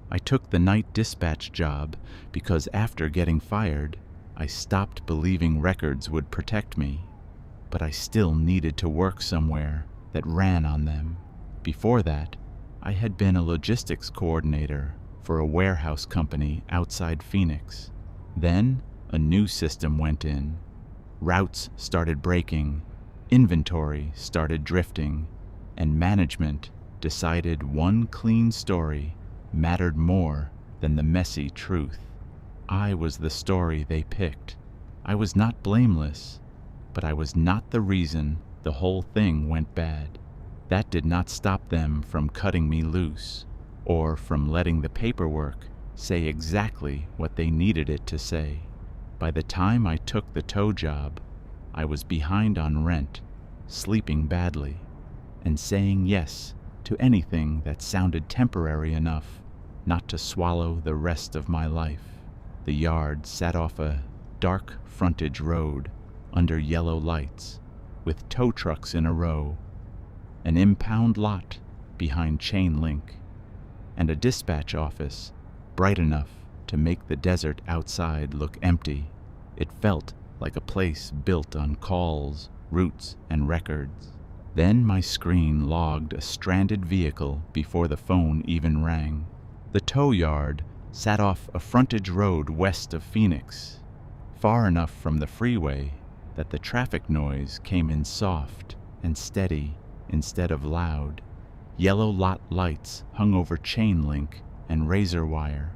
I took the night dispatch job because after getting fired, I stopped believing records would protect me. But I still needed to work somewhere that ran on them. Before that, I had been a logistics coordinator for a warehouse company outside Phoenix. Then, a new system went in. Routes started breaking, inventory started drifting, and management decided one clean story mattered more than the messy truth. I was the story they picked. I was not blameless, but I was not the reason the whole thing went bad. That did not stop them from cutting me loose, or from letting the paperwork say exactly what they needed it to say. By the time I took the tow job, I was behind on rent, sleeping badly, and saying yes to anything that sounded temporary enough not to swallow the rest of my life. The yard sat off a dark frontage road under yellow lights, with tow trucks in a row, an impound lot behind chain link, and a dispatch office bright enough to make the desert outside look empty. It felt like a place built on calls, routes, and records. Then my screen logged a stranded vehicle before the phone even rang. The tow yard sat off a frontage road west of Phoenix, far enough from the freeway that the traffic noise came in soft and steady instead of loud. Yellow lot lights hung over chain link and razor wire.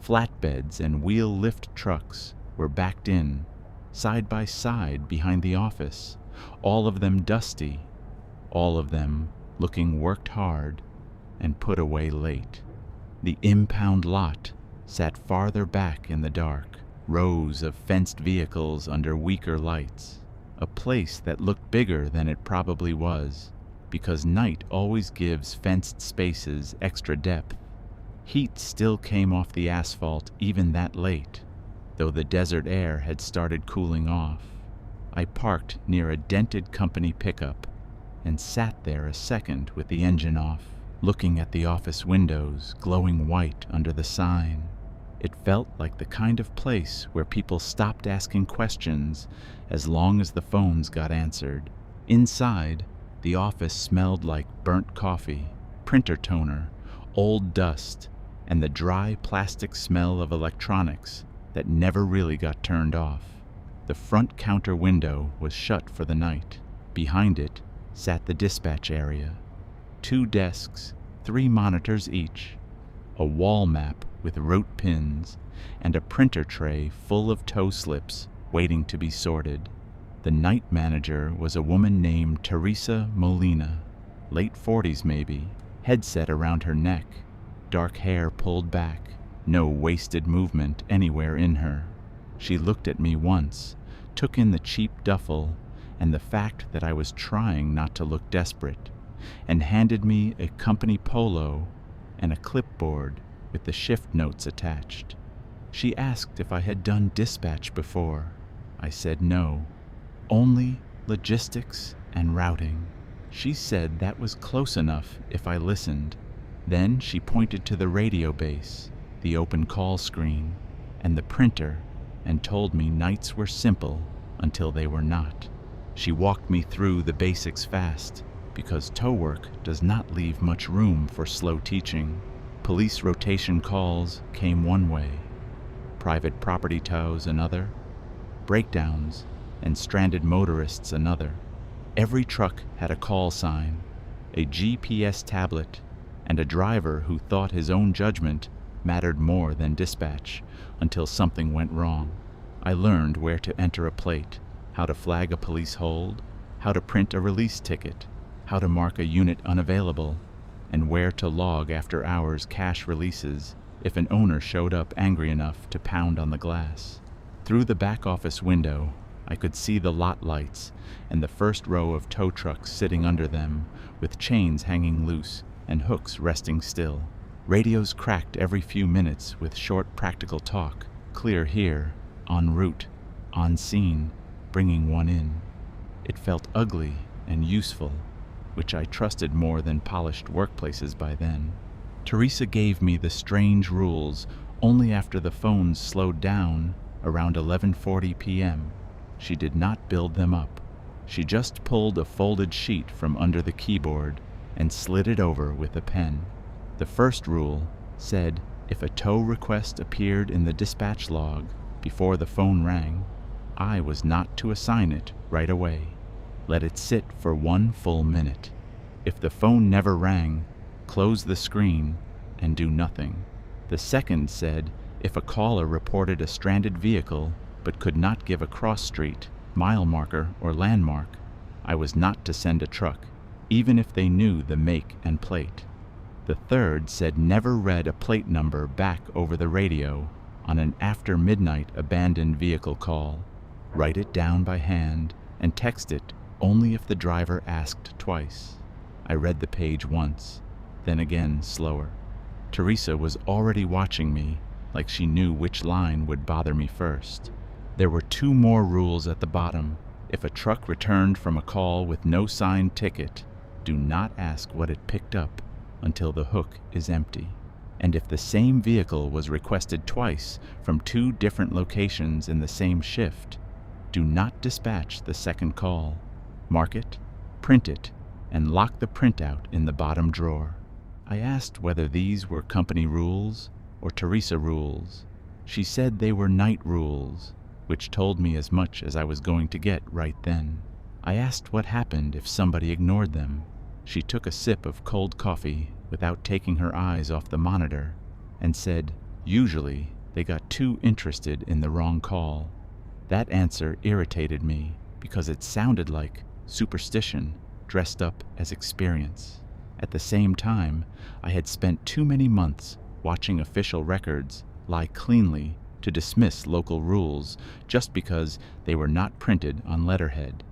Flatbeds and wheel lift trucks were backed in, side by side behind the office, all of them dusty, all of them looking worked hard and put away late. The impound lot sat farther back in the dark, rows of fenced vehicles under weaker lights, a place that looked bigger than it probably was, because night always gives fenced spaces extra depth. Heat still came off the asphalt even that late, though the desert air had started cooling off. I parked near a dented company pickup and sat there a second with the engine off, looking at the office windows glowing white under the sign. It felt like the kind of place where people stopped asking questions as long as the phones got answered. Inside, the office smelled like burnt coffee, printer toner, old dust, and the dry plastic smell of electronics that never really got turned off. The front counter window was shut for the night. Behind it sat the dispatch area. 2 desks, 3 monitors each, a wall map with rote pins, and a printer tray full of tow slips waiting to be sorted. The night manager was a woman named Teresa Molina, late 40s maybe, headset around her neck, dark hair pulled back, no wasted movement anywhere in her. She looked at me once, took in the cheap duffel and the fact that I was trying not to look desperate, and handed me a company polo and a clipboard with the shift notes attached. She asked if I had done dispatch before. I said no, only logistics and routing. She said that was close enough if I listened. Then she pointed to the radio base, the open call screen, and the printer, and told me nights were simple until they were not. She walked me through the basics fast, because tow work does not leave much room for slow teaching. Police rotation calls came one way, private property tows another, breakdowns and stranded motorists another. Every truck had a call sign, a GPS tablet, and a driver who thought his own judgment mattered more than dispatch until something went wrong. I learned where to enter a plate, how to flag a police hold, how to print a release ticket, how to mark a unit unavailable, and where to log after-hours cash releases if an owner showed up angry enough to pound on the glass. Through the back office window, I could see the lot lights and the first row of tow trucks sitting under them, with chains hanging loose and hooks resting still. Radios cracked every few minutes with short practical talk, clear here, en route, on scene, bringing one in. It felt ugly and useful, which I trusted more than polished workplaces by then. Teresa gave me the strange rules only after the phones slowed down around 11:40 p.m. She did not build them up. She just pulled a folded sheet from under the keyboard and slid it over with a pen. The first rule said if a tow request appeared in the dispatch log before the phone rang, I was not to assign it right away. Let it sit for 1 full minute. If the phone never rang, close the screen and do nothing. The second said if a caller reported a stranded vehicle but could not give a cross street, mile marker, or landmark, I was not to send a truck, even if they knew the make and plate. The third said never read a plate number back over the radio on an after midnight abandoned vehicle call. Write it down by hand and text it only if the driver asked twice. I read the page once, then again slower. Teresa was already watching me, like she knew which line would bother me first. There were 2 more rules at the bottom. If a truck returned from a call with no signed ticket, do not ask what it picked up until the hook is empty. And if the same vehicle was requested twice from 2 different locations in the same shift, do not dispatch the second call. Mark it, print it, and lock the printout in the bottom drawer. I asked whether these were company rules or Teresa rules. She said they were night rules, which told me as much as I was going to get right then. I asked what happened if somebody ignored them. She took a sip of cold coffee without taking her eyes off the monitor and said, usually they got too interested in the wrong call. That answer irritated me because it sounded like superstition dressed up as experience. At the same time, I had spent too many months watching official records lie cleanly to dismiss local rules just because they were not printed on letterhead.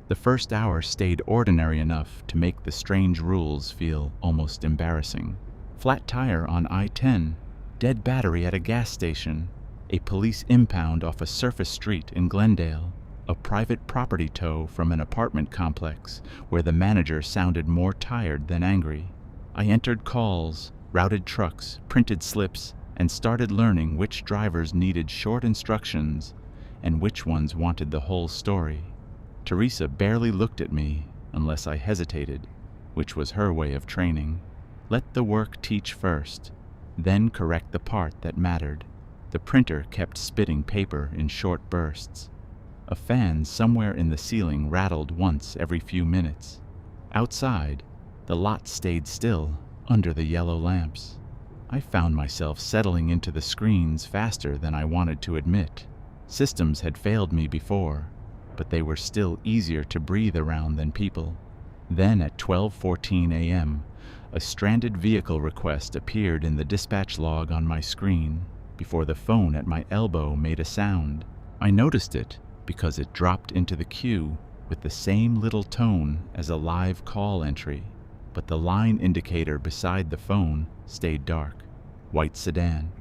The first hour stayed ordinary enough to make the strange rules feel almost embarrassing. Flat tire on I-10, dead battery at a gas station, a police impound off a surface street in Glendale, a private property tow from an apartment complex where the manager sounded more tired than angry. I entered calls, routed trucks, printed slips, and started learning which drivers needed short instructions and which ones wanted the whole story. Teresa barely looked at me unless I hesitated, which was her way of training. Let the work teach first, then correct the part that mattered. The printer kept spitting paper in short bursts. A fan somewhere in the ceiling rattled once every few minutes. Outside, the lot stayed still under the yellow lamps. I found myself settling into the screens faster than I wanted to admit. Systems had failed me before, but they were still easier to breathe around than people. Then at 12:14 a.m., a stranded vehicle request appeared in the dispatch log on my screen before the phone at my elbow made a sound. I noticed it because it dropped into the queue with the same little tone as a live call entry, but the line indicator beside the phone stayed dark. White sedan,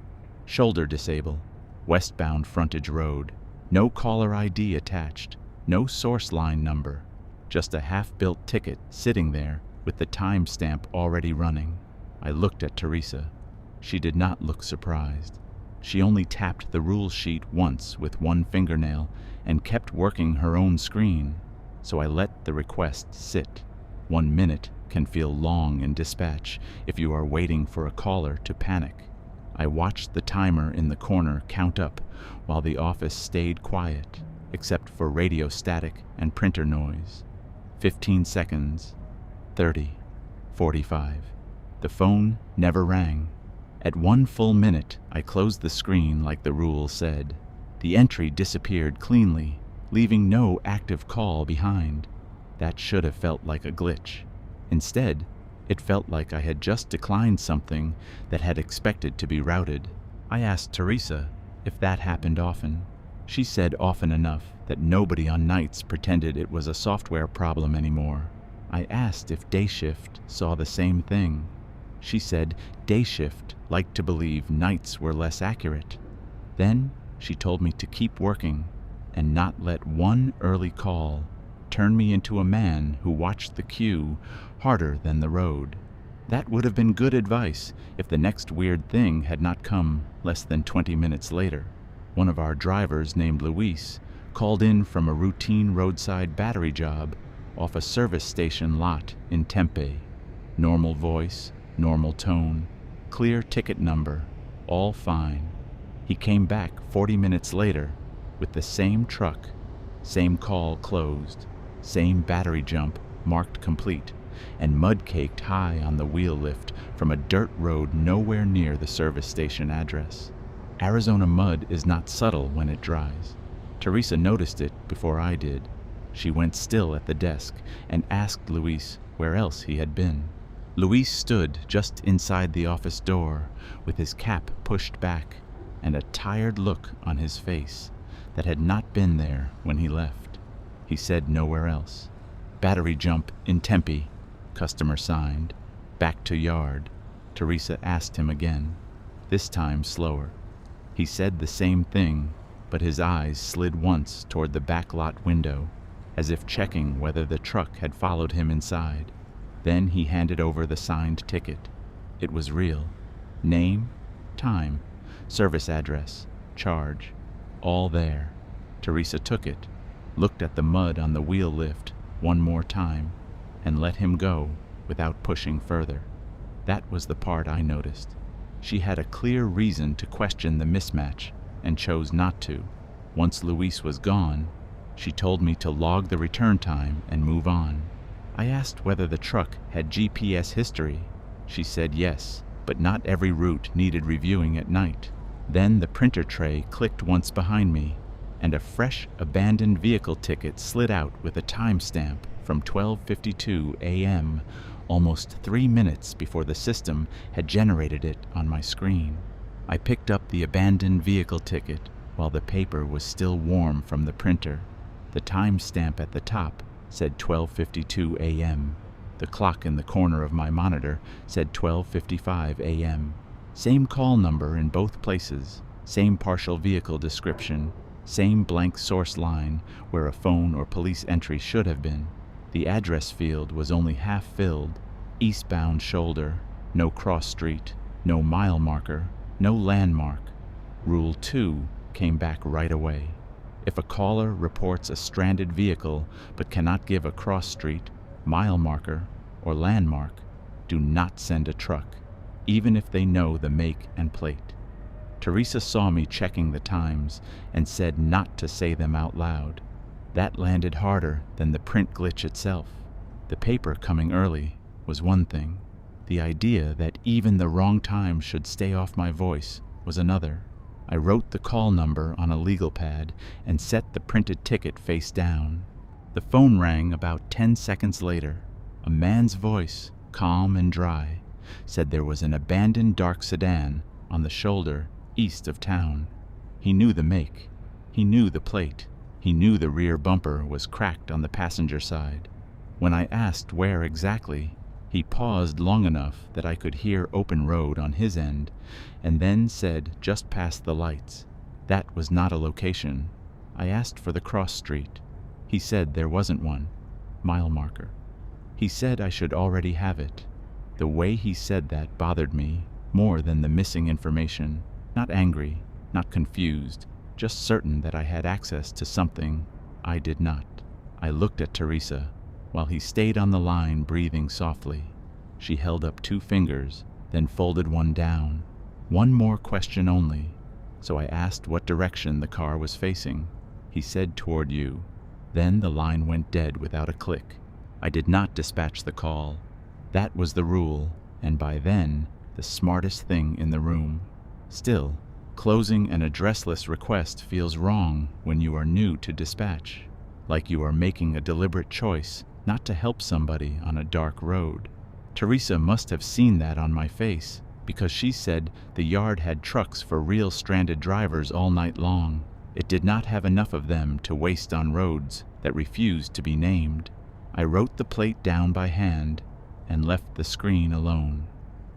shoulder disable, westbound frontage road, no caller ID attached, no source line number, just a half-built ticket sitting there with the timestamp already running. I looked at Teresa. She did not look surprised. She only tapped the rule sheet once with one fingernail and kept working her own screen, so I let the request sit. 1 minute can feel long in dispatch if you are waiting for a caller to panic. I watched the timer in the corner count up while the office stayed quiet, except for radio static and printer noise. 15 seconds, 30, 45. The phone never rang. At 1 full minute, I closed the screen like the rule said. The entry disappeared cleanly, leaving no active call behind. That should have felt like a glitch. Instead, it felt like I had just declined something that had expected to be routed. I asked Teresa if that happened often. She said often enough that nobody on nights pretended it was a software problem anymore. I asked if day shift saw the same thing. She said day shift liked to believe nights were less accurate. Then she told me to keep working and not let one early call turn me into a man who watched the queue harder than the road. That would have been good advice if the next weird thing had not come less than 20 minutes later. One of our drivers, named Luis, called in from a routine roadside battery job off a service station lot in Tempe. Normal voice, normal tone, clear ticket number, all fine. He came back 40 minutes later with the same truck, same call closed, same battery jump marked complete, and mud caked high on the wheel lift from a dirt road nowhere near the service station address. Arizona mud is not subtle when it dries. Teresa noticed it before I did. She went still at the desk and asked Luis where else he had been. Luis stood just inside the office door with his cap pushed back and a tired look on his face that had not been there when he left. He said nowhere else. Battery jump in Tempe, customer signed. Back to yard. Teresa asked him again, this time slower. He said the same thing, but his eyes slid once toward the back lot window, as if checking whether the truck had followed him inside. Then he handed over the signed ticket. It was real. Name, time, service address, charge, all there. Teresa took it, looked at the mud on the wheel lift one more time, and let him go without pushing further. That was the part I noticed. She had a clear reason to question the mismatch and chose not to. Once Luis was gone, she told me to log the return time and move on. I asked whether the truck had GPS history. She said yes, but not every route needed reviewing at night. Then the printer tray clicked once behind me, and a fresh abandoned vehicle ticket slid out with a timestamp from 12:52 a.m., almost 3 minutes before the system had generated it on my screen. I picked up the abandoned vehicle ticket while the paper was still warm from the printer. The timestamp at the top said 12:52 a.m. The clock in the corner of my monitor said 12:55 a.m. Same call number in both places, same partial vehicle description, same blank source line where a phone or police entry should have been. The address field was only half filled, eastbound shoulder, no cross street, no mile marker, no landmark. Rule 2 came back right away. If a caller reports a stranded vehicle but cannot give a cross street, mile marker, or landmark, do not send a truck, even if they know the make and plate. Teresa saw me checking the times and said not to say them out loud. That landed harder than the print glitch itself. The paper coming early was one thing. The idea that even the wrong time should stay off my voice was another. I wrote the call number on a legal pad and set the printed ticket face down. The phone rang about 10 seconds later. A man's voice, calm and dry, said there was an abandoned dark sedan on the shoulder east of town. He knew the make. He knew the plate. He knew the rear bumper was cracked on the passenger side. When I asked where exactly, he paused long enough that I could hear open road on his end, and then said just past the lights. That was not a location. I asked for the cross street. He said there wasn't one. Mile marker. He said I should already have it. The way he said that bothered me more than the missing information. Not angry, not confused, just certain that I had access to something I did not. I looked at Teresa while he stayed on the line, breathing softly. She held up 2 fingers, then folded one down. One more question only. So I asked what direction the car was facing. He said toward you. Then the line went dead without a click. I did not dispatch the call. That was the rule, and by then, the smartest thing in the room. Still, closing an addressless request feels wrong when you are new to dispatch, like you are making a deliberate choice not to help somebody on a dark road. Teresa must have seen that on my face, because she said the yard had trucks for real stranded drivers all night long. It did not have enough of them to waste on roads that refused to be named. I wrote the plate down by hand and left the screen alone.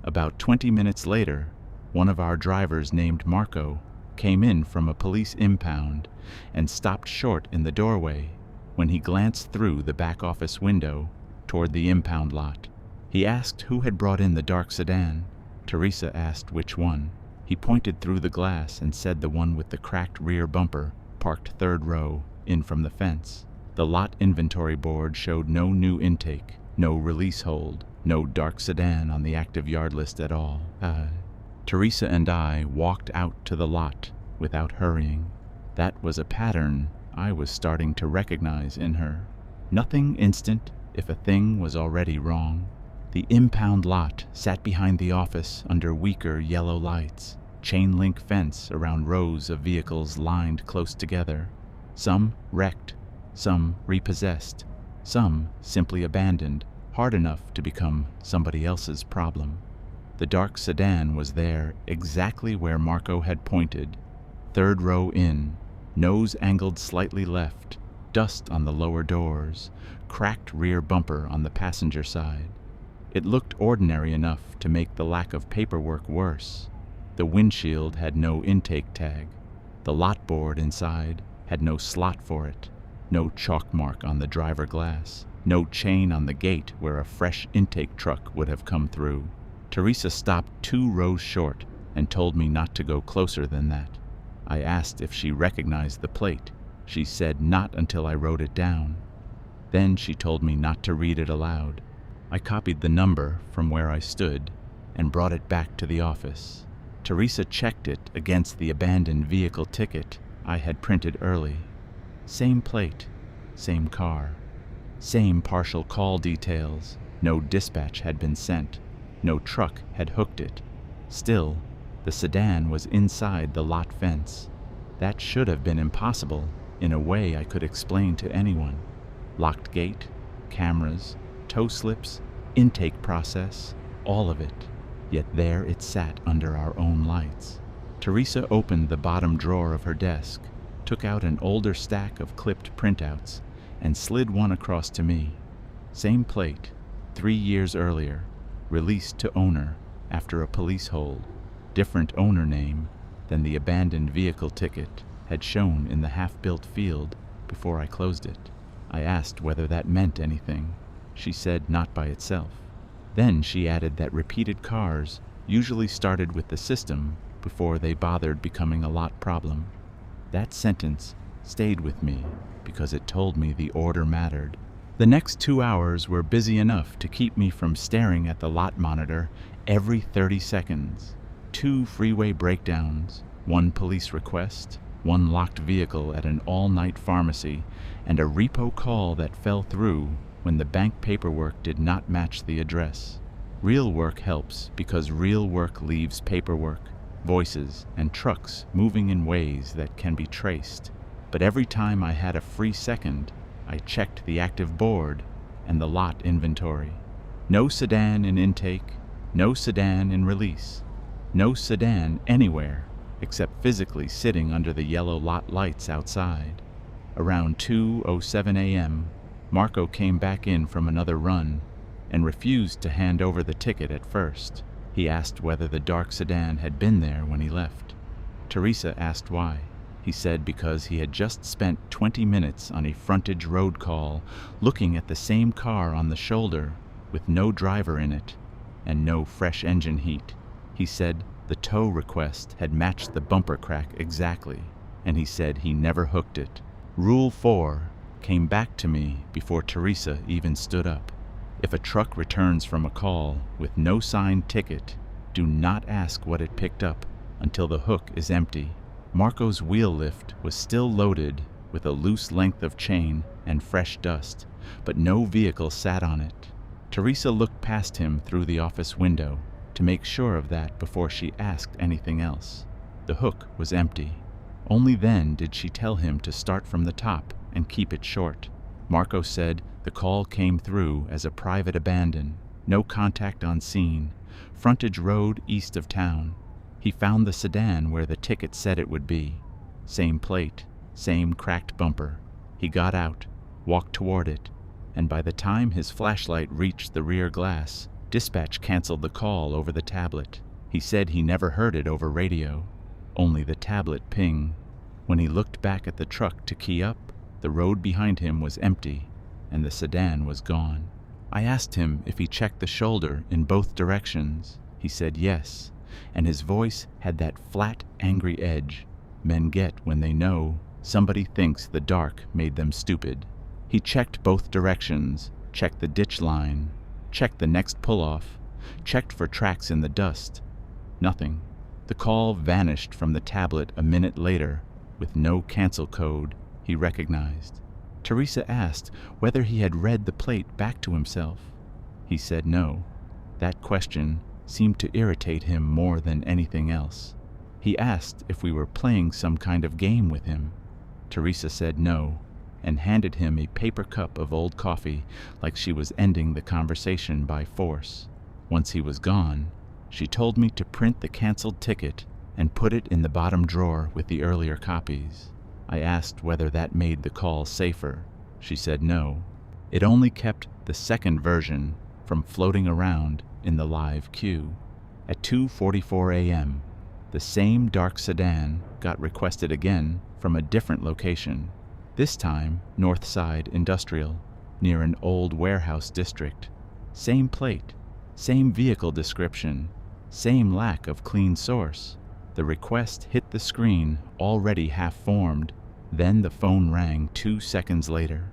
About 20 minutes later, one of our drivers named Marco came in from a police impound and stopped short in the doorway when he glanced through the back office window toward the impound lot. He asked who had brought in the dark sedan. Teresa asked which one. He pointed through the glass and said the one with the cracked rear bumper, parked third row, in from the fence. The lot inventory board showed no new intake, no release hold, no dark sedan on the active yard list at all. Teresa and I walked out to the lot without hurrying. That was a pattern I was starting to recognize in her. Nothing instant if a thing was already wrong. The impound lot sat behind the office under weaker yellow lights, chain link fence around rows of vehicles lined close together, some wrecked, some repossessed, some simply abandoned, hard enough to become somebody else's problem. The dark sedan was there exactly where Marco had pointed, third row in, nose angled slightly left, dust on the lower doors, cracked rear bumper on the passenger side. It looked ordinary enough to make the lack of paperwork worse. The windshield had no intake tag. The lot board inside had no slot for it, no chalk mark on the driver glass, no chain on the gate where a fresh intake truck would have come through. Teresa stopped 2 rows short and told me not to go closer than that. I asked if she recognized the plate. She said not until I wrote it down. Then she told me not to read it aloud. I copied the number from where I stood and brought it back to the office. Teresa checked it against the abandoned vehicle ticket I had printed early. Same plate, same car, same partial call details. No dispatch had been sent. No truck had hooked it. Still, the sedan was inside the lot fence. That should have been impossible in a way I could explain to anyone. Locked gate, cameras, tow slips, intake process, all of it. Yet there it sat under our own lights. Teresa opened the bottom drawer of her desk, took out an older stack of clipped printouts, and slid one across to me. Same plate, 3 years earlier, released to owner after a police hold. Different owner name than the abandoned vehicle ticket had shown in the half-built field before I closed it. I asked whether that meant anything. She said not by itself. Then she added that repeated cars usually started with the system before they bothered becoming a lot problem. That sentence stayed with me because it told me the order mattered. The next 2 hours were busy enough to keep me from staring at the lot monitor every 30 seconds. 2 freeway breakdowns, 1 police request, 1 locked vehicle at an all-night pharmacy, and a repo call that fell through when the bank paperwork did not match the address. Real work helps because real work leaves paperwork, voices, and trucks moving in ways that can be traced. But every time I had a free second, I checked the active board and the lot inventory. No sedan in intake, no sedan in release, no sedan anywhere except physically sitting under the yellow lot lights outside. Around 2:07 a.m., Marco came back in from another run and refused to hand over the ticket at first. He asked whether the dark sedan had been there when he left. Teresa asked why. He said because he had just spent 20 minutes on a frontage road call looking at the same car on the shoulder with no driver in it and no fresh engine heat. He said the tow request had matched the bumper crack exactly, and he said he never hooked it. Rule 4 came back to me before Teresa even stood up. If a truck returns from a call with no signed ticket, do not ask what it picked up until the hook is empty. Marco's wheel lift was still loaded with a loose length of chain and fresh dust, but no vehicle sat on it. Teresa looked past him through the office window to make sure of that before she asked anything else. The hook was empty. Only then did she tell him to start from the top and keep it short. Marco said the call came through as a private abandon, no contact on scene, frontage road east of town. He found the sedan where the ticket said it would be. Same plate, same cracked bumper. He got out, walked toward it, and by the time his flashlight reached the rear glass, dispatch canceled the call over the tablet. He said he never heard it over radio, only the tablet ping. When he looked back at the truck to key up, the road behind him was empty, and the sedan was gone. I asked him if he checked the shoulder in both directions. He said yes, and his voice had that flat, angry edge men get when they know somebody thinks the dark made them stupid. He checked both directions, checked the ditch line, checked the next pull-off, checked for tracks in the dust. Nothing. The call vanished from the tablet a minute later with no cancel code he recognized. Teresa asked whether he had read the plate back to himself. He said no. That question seemed to irritate him more than anything else. He asked if we were playing some kind of game with him. Teresa said no, and handed him a paper cup of old coffee like she was ending the conversation by force. Once he was gone, she told me to print the canceled ticket and put it in the bottom drawer with the earlier copies. I asked whether that made the call safer. She said no. It only kept the second version from floating around in the live queue. At 2:44 a.m., the same dark sedan got requested again from a different location, this time North Side Industrial, near an old warehouse district. Same plate, same vehicle description, same lack of clean source. The request hit the screen already half-formed. Then the phone rang 2 seconds later.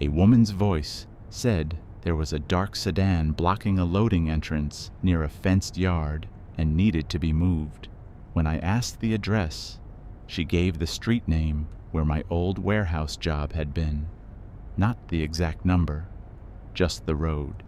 A woman's voice said there was a dark sedan blocking a loading entrance near a fenced yard and needed to be moved. When I asked the address, she gave the street name where my old warehouse job had been. Not the exact number, just the road.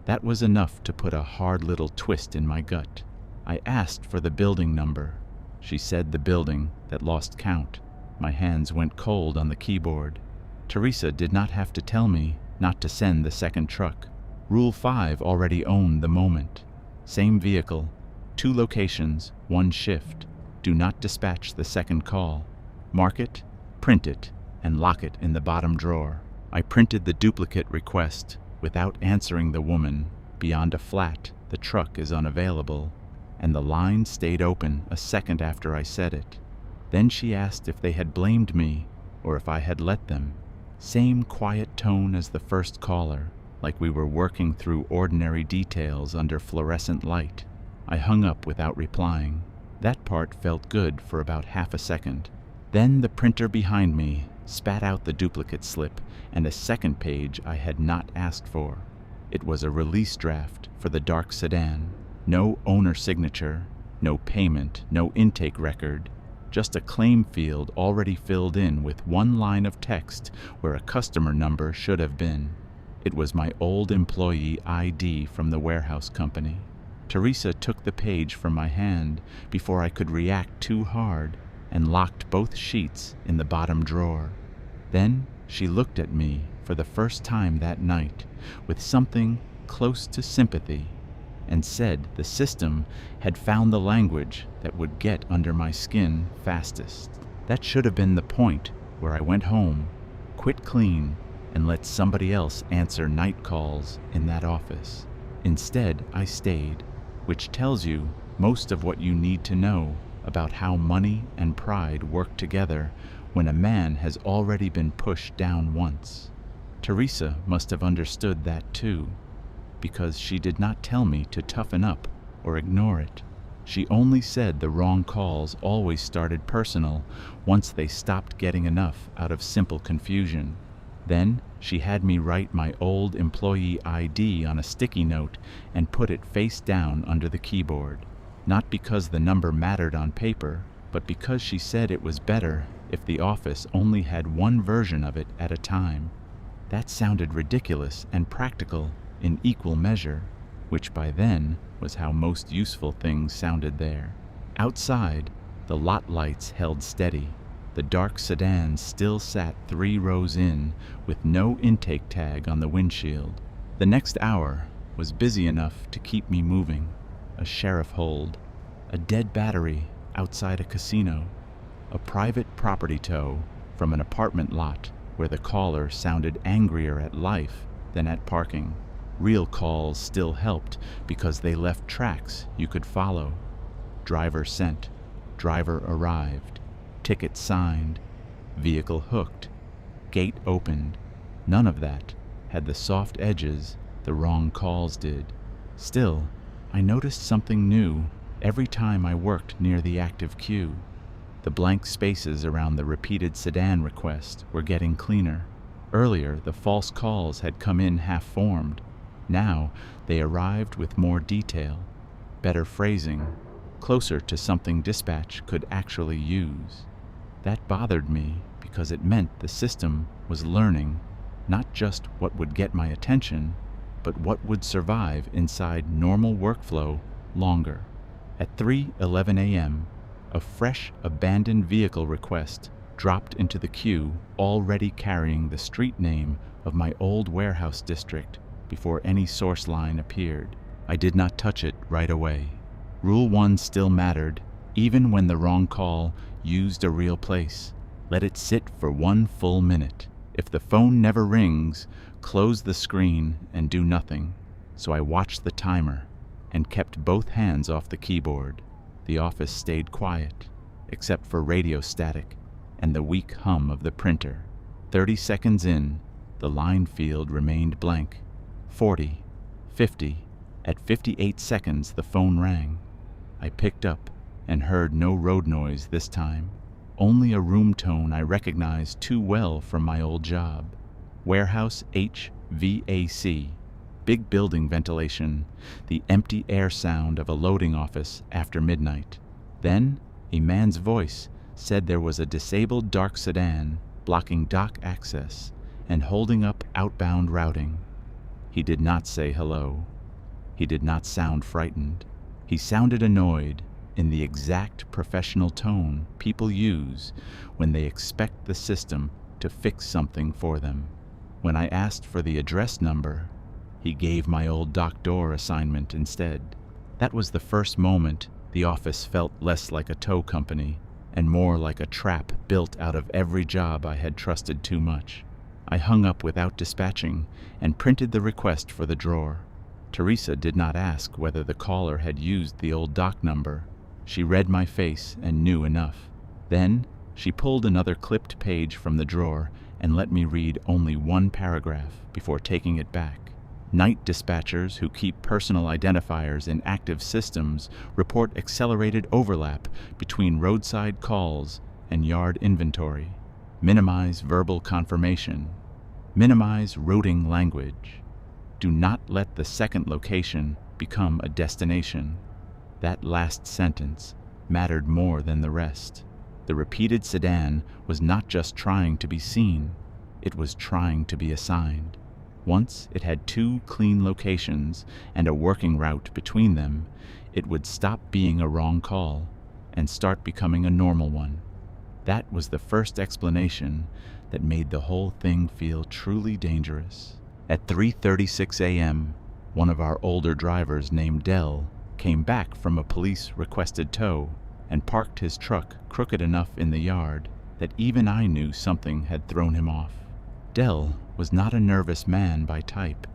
That was enough to put a hard little twist in my gut. I asked for the building number. She said the building that lost count. My hands went cold on the keyboard. Teresa did not have to tell me not to send the second truck. Rule 5 already owned the moment. Same vehicle, 2 locations, 1 shift. Do not dispatch the second call. Mark it, print it, and lock it in the bottom drawer. I printed the duplicate request without answering the woman. Beyond a flat, the truck is unavailable, and the line stayed open a second after I said it. Then she asked if they had blamed me or if I had let them. Same quiet tone as the first caller, like we were working through ordinary details under fluorescent light. I hung up without replying. That part felt good for about half a second. Then the printer behind me spat out the duplicate slip and a second page I had not asked for. It was a release draft for the dark sedan. No owner signature, no payment, no intake record. Just a claim field already filled in with 1 line of text where a customer number should have been. It was my old employee ID from the warehouse company. Teresa took the page from my hand before I could react too hard and locked both sheets in the bottom drawer. Then she looked at me for the first time that night with something close to sympathy and said the system had found the language that would get under my skin fastest. That should have been the point where I went home, quit clean, and let somebody else answer night calls in that office. Instead, I stayed, which tells you most of what you need to know about how money and pride work together when a man has already been pushed down once. Teresa must have understood that too, because she did not tell me to toughen up or ignore it. She only said the wrong calls always started personal once they stopped getting enough out of simple confusion. Then she had me write my old employee ID on a sticky note and put it face down under the keyboard. Not because the number mattered on paper, but because she said it was better if the office only had 1 version of it at a time. That sounded ridiculous and practical in equal measure, which by then was how most useful things sounded there. Outside, the lot lights held steady. The dark sedan still sat 3 rows in, with no intake tag on the windshield. The next hour was busy enough to keep me moving. A sheriff hold, a dead battery outside a casino, a private property tow from an apartment lot where the caller sounded angrier at life than at parking. Real calls still helped because they left tracks you could follow. Driver sent, driver arrived, ticket signed, vehicle hooked, gate opened. None of that had the soft edges The wrong calls did. Still, I noticed something new every time I worked near the active queue. The blank spaces around the repeated sedan request were getting cleaner. Earlier, the false calls had come in half-formed. Now, they arrived with more detail, better phrasing, closer to something dispatch could actually use. That bothered me because it meant the system was learning not just what would get my attention, but what would survive inside normal workflow longer. At 3:11 a.m., a fresh abandoned vehicle request dropped into the queue, already carrying the street name of my old warehouse district before any source line appeared. I did not touch it right away. Rule 1 still mattered, even when the wrong call used a real place. Let it sit for 1 full minute. If the phone never rings, close the screen and do nothing. So I watched the timer and kept both hands off the keyboard. The office stayed quiet, except for radio static and the weak hum of the printer. 30 seconds in, the line field remained blank. 40, 50. At 58 seconds, the phone rang. I picked up and heard no road noise this time. Only a room tone I recognized too well from my old job. Warehouse HVAC. Big building ventilation, the empty air sound of a loading office after midnight. Then, a man's voice said there was a disabled dark sedan blocking dock access and holding up outbound routing. He did not say hello. He did not sound frightened. He sounded annoyed, in the exact professional tone people use when they expect the system to fix something for them. When I asked for the address number, he gave my old dock door assignment instead. That was the first moment the office felt less like a tow company and more like a trap built out of every job I had trusted too much. I hung up without dispatching and printed the request for the drawer. Teresa did not ask whether the caller had used the old dock number. She read my face and knew enough. Then she pulled another clipped page from the drawer and let me read only 1 paragraph before taking it back. Night dispatchers who keep personal identifiers in active systems report accelerated overlap between roadside calls and yard inventory. Minimize verbal confirmation. Minimize routing language. Do not let the second location become a destination. That last sentence mattered more than the rest. The repeated sedan was not just trying to be seen, it was trying to be assigned. Once it had 2 clean locations and a working route between them, it would stop being a wrong call and start becoming a normal one. That was the first explanation that made the whole thing feel truly dangerous. At 3:36 a.m., one of our older drivers named Dell came back from a police-requested tow and parked his truck crooked enough in the yard that even I knew something had thrown him off. Dell was not a nervous man by type.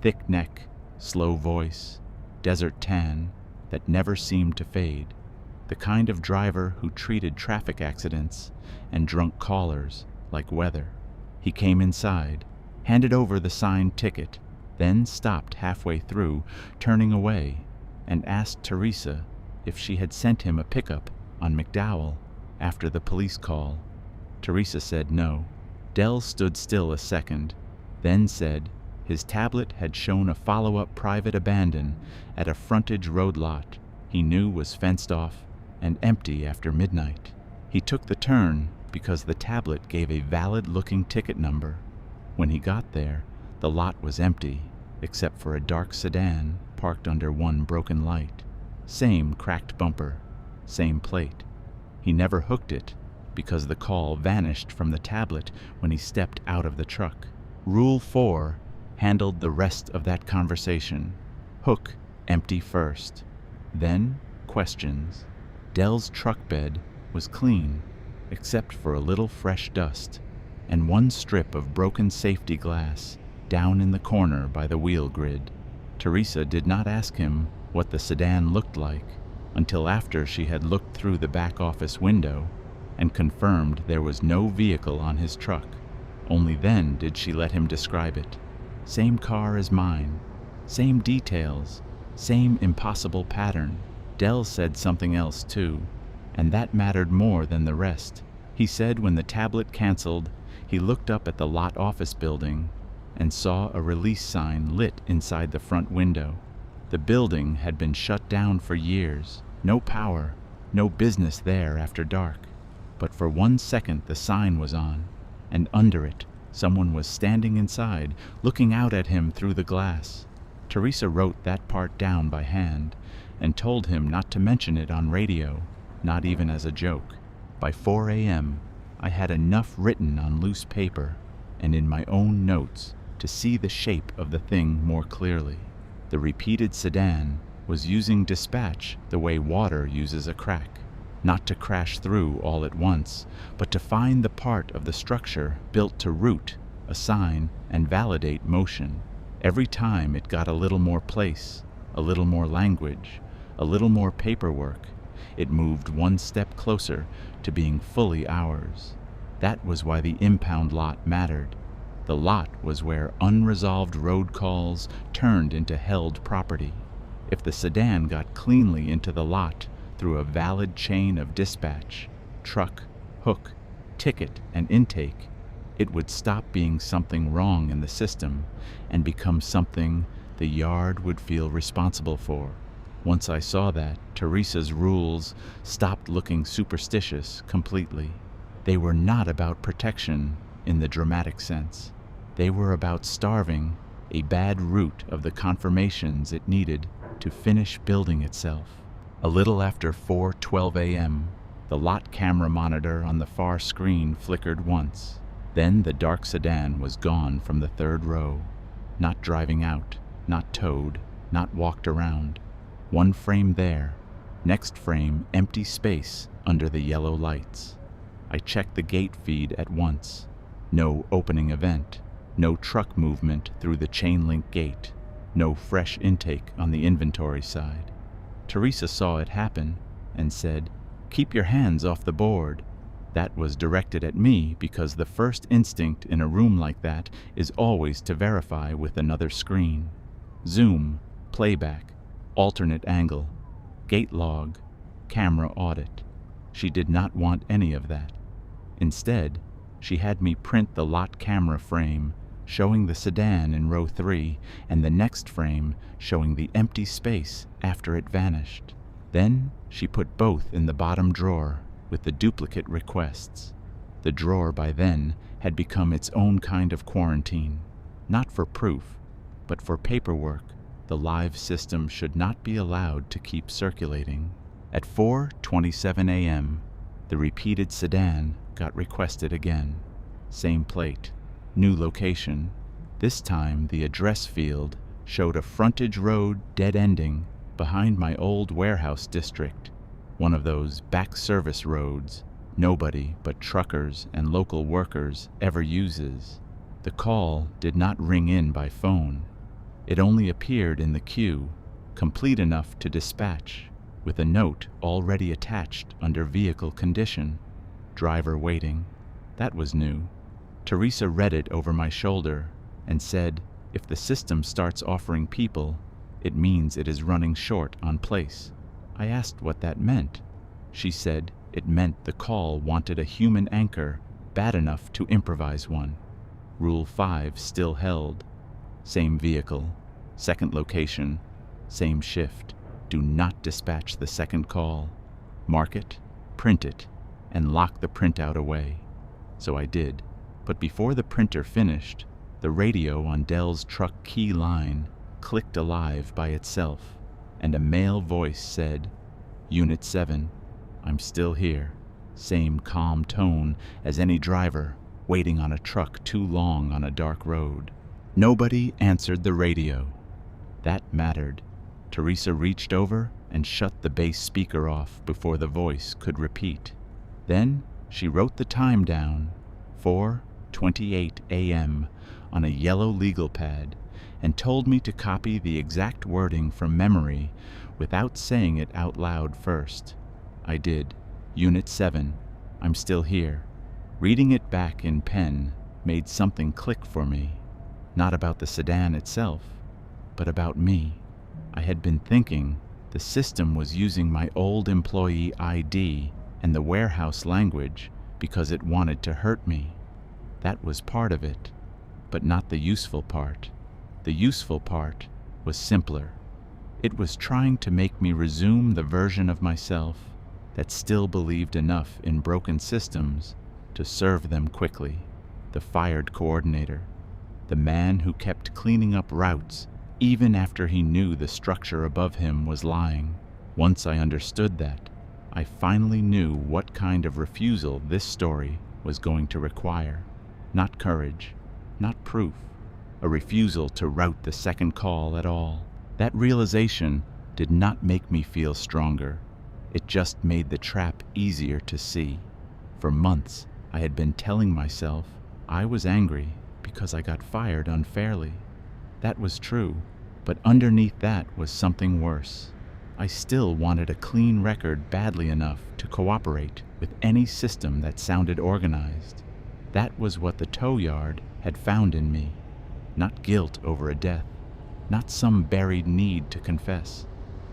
Thick neck, slow voice, desert tan that never seemed to fade. The kind of driver who treated traffic accidents and drunk callers like weather. He came inside, handed over the signed ticket, then stopped halfway through, turning away, and asked Teresa if she had sent him a pickup on McDowell after the police call. Teresa said no. Dell stood still a second, then said his tablet had shown a follow-up private abandon at a frontage road lot he knew was fenced off and empty after midnight. He took the turn because the tablet gave a valid-looking ticket number. When he got there, the lot was empty, except for a dark sedan parked under one broken light. Same cracked bumper, same plate. He never hooked it because the call vanished from the tablet when he stepped out of the truck. Rule 4 handled the rest of that conversation. Hook empty first. Then questions. Dell's truck bed was clean, except for a little fresh dust and one strip of broken safety glass down in the corner by the wheel grid. Teresa did not ask him what the sedan looked like until after she had looked through the back office window and confirmed there was no vehicle on his truck. Only then did she let him describe it. Same car as mine, Same details, same impossible pattern. Dell said something else too, and that mattered more than the rest. He said when the tablet canceled, he looked up at the lot office building and saw a release sign lit inside the front window. The building had been shut down for years. No power, no business there after dark. But for 1 second the sign was on, and under it, someone was standing inside, looking out at him through the glass. Teresa wrote that part down by hand and told him not to mention it on radio, not even as a joke. By 4 a.m., I had enough written on loose paper and in my own notes to see the shape of the thing more clearly. The repeated sedan was using dispatch the way water uses a crack, not to crash through all at once, but to find the part of the structure built to route, assign, and validate motion. Every time it got a little more place, a little more language, a little more paperwork, it moved one step closer to being fully ours. That was why the impound lot mattered. The lot was where unresolved road calls turned into held property. If the sedan got cleanly into the lot through a valid chain of dispatch, truck, hook, ticket, and intake, it would stop being something wrong in the system and become something the yard would feel responsible for. Once I saw that, Teresa's rules stopped looking superstitious completely. They were not about protection in the dramatic sense. They were about starving a bad root of the confirmations it needed to finish building itself. A little after 4:12 a.m., the lot camera monitor on the far screen flickered once. Then the dark sedan was gone from the third row. Not driving out, not towed, not walked around. One frame there, next frame empty space under the yellow lights. I checked the gate feed at once. No opening event, no truck movement through the chain link gate, no fresh intake on the inventory side. Teresa saw it happen and said, "Keep your hands off the board." That was directed at me because the first instinct in a room like that is always to verify with another screen. Zoom, playback, alternate angle, gate log, camera audit. She did not want any of that. Instead, she had me print the lot camera frame showing the sedan in row 3 and the next frame showing the empty space after it vanished. Then she put both in the bottom drawer with the duplicate requests. The drawer by then had become its own kind of quarantine, not for proof, but for paperwork the live system should not be allowed to keep circulating. At 4:27 a.m., the repeated sedan got requested again. Same plate, new location. This time the address field showed a frontage road dead-ending behind my old warehouse district, one of those back service roads nobody but truckers and local workers ever uses. The call did not ring in by phone. It only appeared in the queue, complete enough to dispatch, with a note already attached under vehicle condition. Driver waiting. That was new. Teresa read it over my shoulder and said, if the system starts offering people, it means it is running short on place. I asked what that meant. She said it meant the call wanted a human anchor bad enough to improvise one. Rule 5 still held. Same vehicle, second location, same shift. Do not dispatch the second call. Mark it, print it, and lock the printout away. So I did. But before the printer finished, the radio on Dell's truck key line clicked alive by itself, and a male voice said, "Unit 7, I'm still here." Same calm tone as any driver waiting on a truck too long on a dark road. Nobody answered the radio. That mattered. Teresa reached over and shut the bass speaker off before the voice could repeat. Then she wrote the time down, 4:28 a.m., on a yellow legal pad, and told me to copy the exact wording from memory without saying it out loud first. I did. Unit 7, I'm still here. Reading it back in pen made something click for me. Not about the sedan itself, but about me. I had been thinking the system was using my old employee ID and the warehouse language because it wanted to hurt me. That was part of it, but not the useful part. The useful part was simpler. It was trying to make me resume the version of myself that still believed enough in broken systems to serve them quickly. The fired coordinator, the man who kept cleaning up routes even after he knew the structure above him was lying. Once I understood that, I finally knew what kind of refusal this story was going to require. Not courage, not proof, a refusal to route the second call at all. That realization did not make me feel stronger. It just made the trap easier to see. For months, I had been telling myself I was angry because I got fired unfairly. That was true, but underneath that was something worse. I still wanted a clean record badly enough to cooperate with any system that sounded organized. That was what the tow yard had found in me. Not guilt over a death, not some buried need to confess,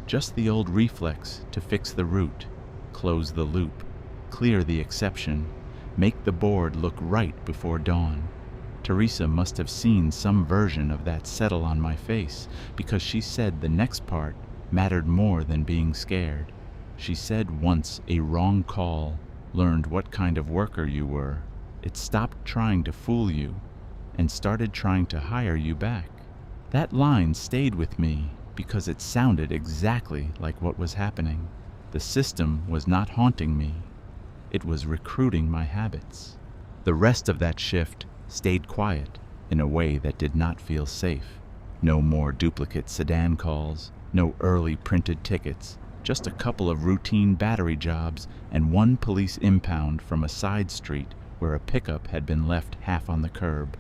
just the old reflex to fix the route, close the loop, clear the exception, make the board look right before dawn. Teresa must have seen some version of that settle on my face, because she said the next part mattered more than being scared. She said once a wrong call learned what kind of worker you were. It stopped trying to fool you and started trying to hire you back. That line stayed with me because it sounded exactly like what was happening. The system was not haunting me. It was recruiting my habits. The rest of that shift stayed quiet in a way that did not feel safe. No more duplicate sedan calls, no early printed tickets, just a couple of routine battery jobs and one police impound from a side street where a pickup had been left half on the curb.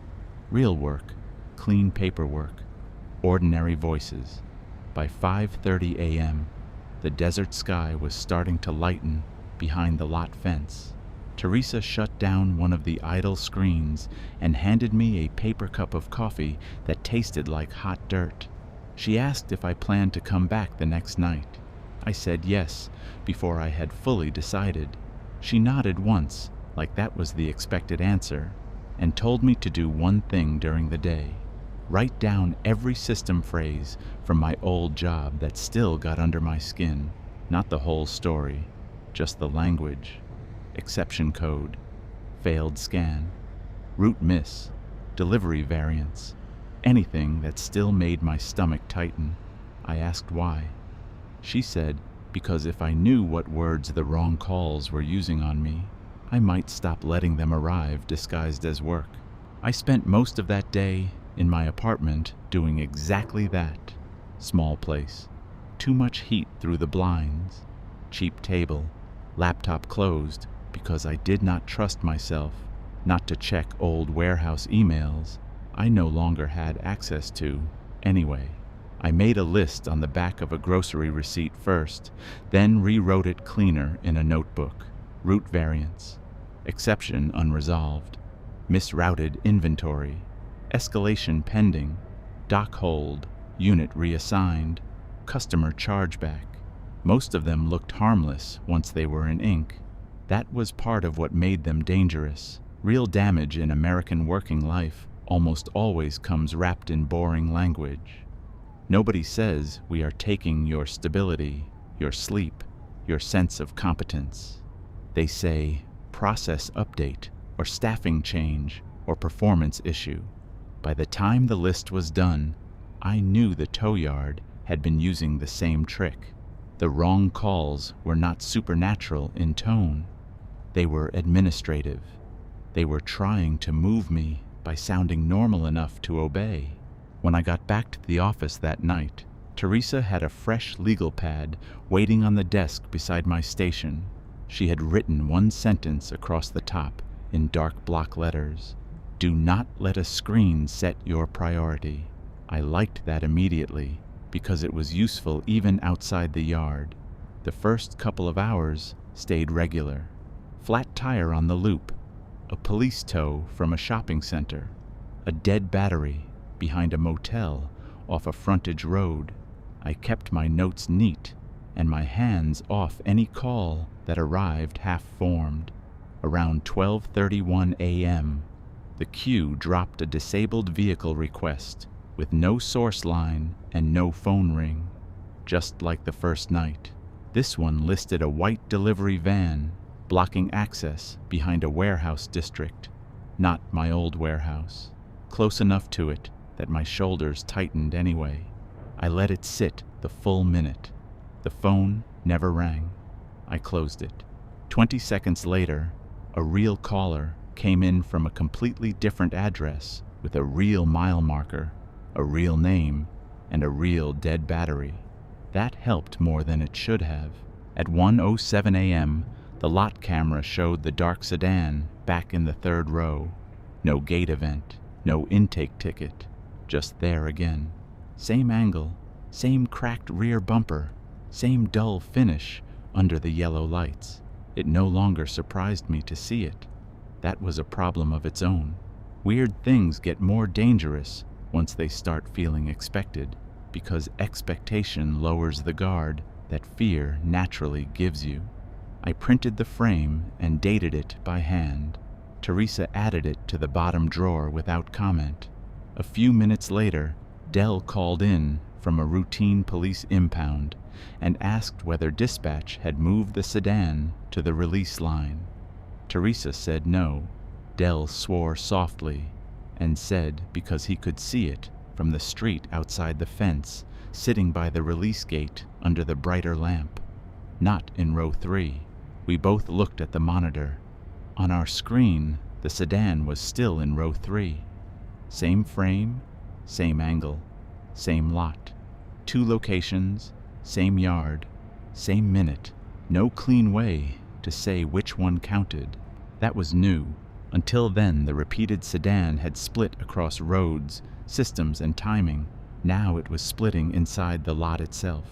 Real work, clean paperwork, ordinary voices. By 5:30 a.m., the desert sky was starting to lighten behind the lot fence. Teresa shut down one of the idle screens and handed me a paper cup of coffee that tasted like hot dirt. She asked if I planned to come back the next night. I said yes, before I had fully decided. She nodded once, like that was the expected answer, and told me to do one thing during the day. Write down every system phrase from my old job that still got under my skin. Not the whole story, just the language. Exception code, failed scan, route miss, delivery variance, anything that still made my stomach tighten. I asked why. She said because if I knew what words the wrong calls were using on me, I might stop letting them arrive disguised as work. I spent most of that day in my apartment doing exactly that. Small place, too much heat through the blinds, cheap table, laptop closed because I did not trust myself not to check old warehouse emails I no longer had access to anyway. I made a list on the back of a grocery receipt first, then rewrote it cleaner in a notebook. Route variance, exception unresolved, misrouted inventory, escalation pending, dock hold, unit reassigned, customer chargeback. Most of them looked harmless once they were in ink. That was part of what made them dangerous. Real damage in American working life almost always comes wrapped in boring language. Nobody says we are taking your stability, your sleep, your sense of competence. They say process update or staffing change or performance issue. By the time the list was done, I knew the tow yard had been using the same trick. The wrong calls were not supernatural in tone. They were administrative. They were trying to move me by sounding normal enough to obey. When I got back to the office that night, Teresa had a fresh legal pad waiting on the desk beside my station. She had written one sentence across the top in dark block letters. Do not let a screen set your priority. I liked that immediately because it was useful even outside the yard. The first couple of hours stayed regular. Flat tire on the loop, a police tow from a shopping center, a dead battery behind a motel, off a frontage road. I kept my notes neat and my hands off any call that arrived half-formed. Around 12:31 a.m., the queue dropped a disabled vehicle request with no source line and no phone ring, just like the first night. This one listed a white delivery van blocking access behind a warehouse district, not my old warehouse. Close enough to it that my shoulders tightened anyway. I let it sit the full minute. The phone never rang. I closed it. 20 seconds later, a real caller came in from a completely different address with a real mile marker, a real name, and a real dead battery. That helped more than it should have. At 1:07 a.m., the lot camera showed the dark sedan back in the third row. No gate event, no intake ticket, just there again. Same angle, same cracked rear bumper, same dull finish under the yellow lights. It no longer surprised me to see it. That was a problem of its own. Weird things get more dangerous once they start feeling expected, because expectation lowers the guard that fear naturally gives you. I printed the frame and dated it by hand. Teresa added it to the bottom drawer without comment. A few minutes later, Dell called in from a routine police impound and asked whether dispatch had moved the sedan to the release line. Teresa said no. Dell swore softly and said because he could see it from the street outside the fence, sitting by the release gate under the brighter lamp. Not in row 3. We both looked at the monitor. On our screen, the sedan was still in row 3. Same frame, same angle, same lot. 2 locations, same yard, same minute. No clean way to say which one counted. That was new. Until then, the repeated sedan had split across roads, systems, and timing. Now it was splitting inside the lot itself.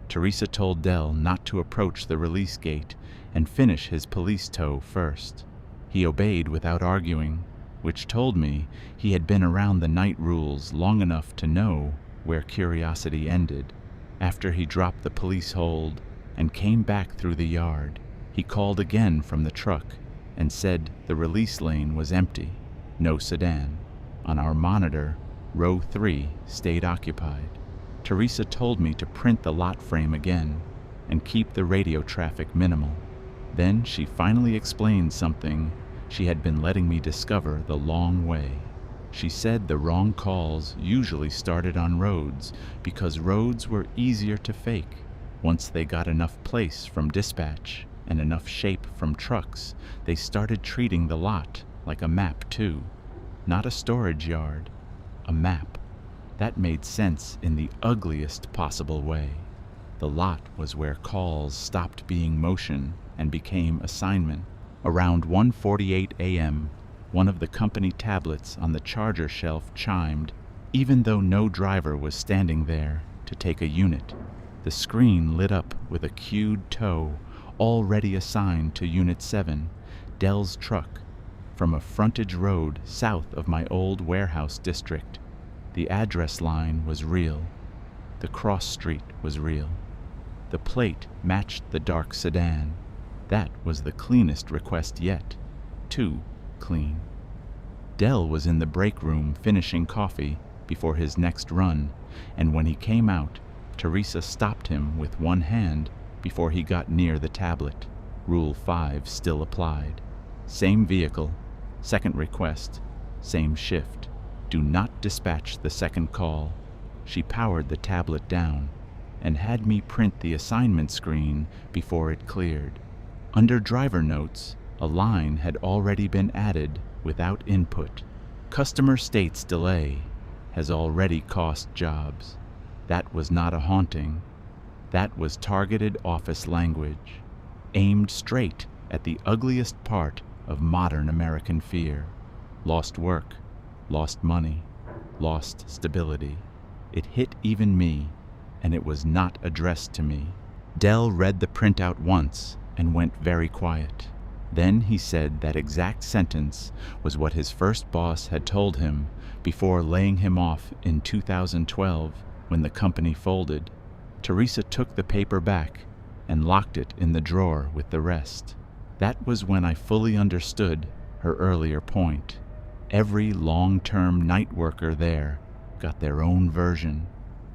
Teresa told Dell not to approach the release gate and finish his police tow first. He obeyed without arguing, which told me he had been around the night rules long enough to know where curiosity ended. After he dropped the police hold and came back through the yard, he called again from the truck and said the release lane was empty, no sedan. On our monitor, row 3 stayed occupied. Teresa told me to print the lot frame again and keep the radio traffic minimal. Then she finally explained something she had been letting me discover the long way. She said the wrong calls usually started on roads because roads were easier to fake. Once they got enough place from dispatch and enough shape from trucks, they started treating the lot like a map too. Not a storage yard, a map. That made sense in the ugliest possible way. The lot was where calls stopped being motion and became assignment. Around 1:48 a.m., one of the company tablets on the charger shelf chimed, even though no driver was standing there to take a unit. The screen lit up with a queued tow already assigned to Unit 7, Dell's truck, from a frontage road south of my old warehouse district. The address line was real. The cross street was real. The plate matched the dark sedan. That was the cleanest request yet. Too clean. Dell was in the break room finishing coffee before his next run, and when he came out, Teresa stopped him with one hand before he got near the tablet. Rule 5 still applied. Same vehicle, second request, same shift. Do not dispatch the second call. She powered the tablet down and had me print the assignment screen before it cleared. Under driver notes, a line had already been added without input. Customer states delay has already cost jobs. That was not a haunting. That was targeted office language, aimed straight at the ugliest part of modern American fear. Lost work, lost money, lost stability. It hit even me, and it was not addressed to me. Dell read the printout once and went very quiet. Then he said that exact sentence was what his first boss had told him before laying him off in 2012 When the company folded, Teresa took the paper back and locked it in the drawer with the rest. That was when I fully understood her earlier point. Every long-term night worker there got their own version.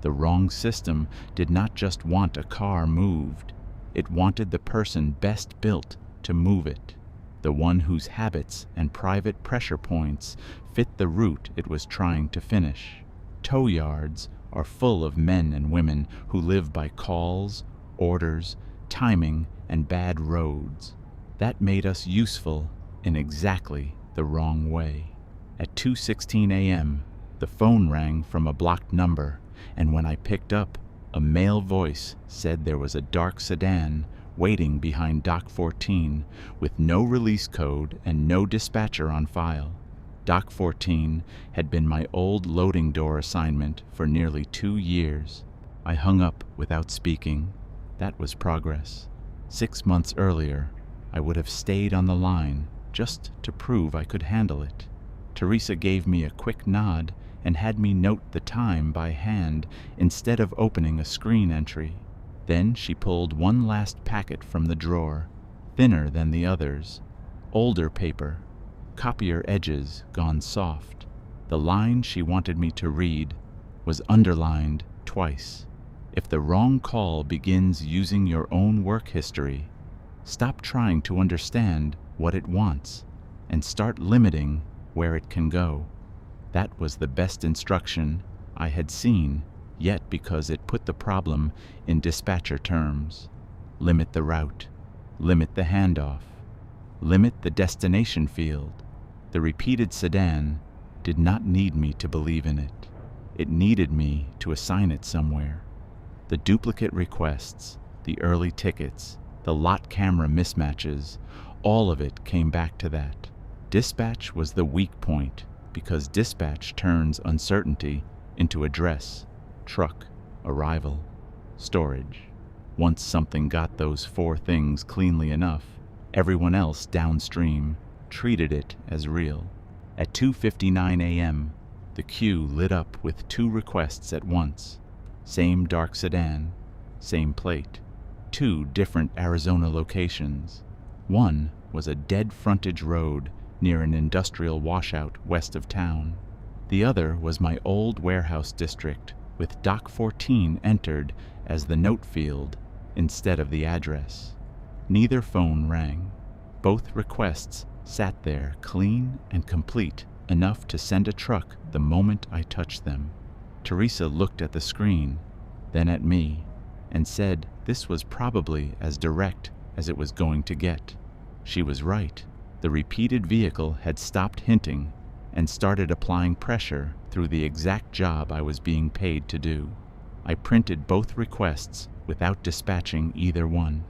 The wrong system did not just want a car moved. It wanted the person best built to move it, the one whose habits and private pressure points fit the route it was trying to finish. Tow yards are full of men and women who live by calls, orders, timing, and bad roads. That made us useful in exactly the wrong way. At 2:16 a.m., the phone rang from a blocked number, and when I picked up, a male voice said there was a dark sedan waiting behind Dock 14 with no release code and no dispatcher on file. Dock 14 had been my old loading door assignment for nearly 2 years. I hung up without speaking. That was progress. 6 months earlier, I would have stayed on the line just to prove I could handle it. Teresa gave me a quick nod and had me note the time by hand instead of opening a screen entry. Then she pulled one last packet from the drawer, thinner than the others, older paper, copier edges gone soft. The line she wanted me to read was underlined twice. If the wrong call begins using your own work history, stop trying to understand what it wants and start limiting where it can go. That was the best instruction I had seen yet, because it put the problem in dispatcher terms. Limit the route, limit the handoff, limit the destination field. The repeated sedan did not need me to believe in it. It needed me to assign it somewhere. The duplicate requests, the early tickets, the lot camera mismatches, all of it came back to that. Dispatch was the weak point, because dispatch turns uncertainty into address, truck, arrival, storage. Once something got those 4 things cleanly enough, everyone else downstream treated it as real. At 2:59 a.m., the queue lit up with 2 requests at once. Same dark sedan, same plate, 2 different Arizona locations. One was a dead frontage road near an industrial washout west of town. The other was my old warehouse district, with Dock 14 entered as the note field instead of the address. Neither phone rang. Both requests sat there clean and complete enough to send a truck the moment I touched them. Teresa looked at the screen, then at me, and said this was probably as direct as it was going to get. She was right. The repeated vehicle had stopped hinting and started applying pressure through the exact job I was being paid to do. I printed both requests without dispatching either one.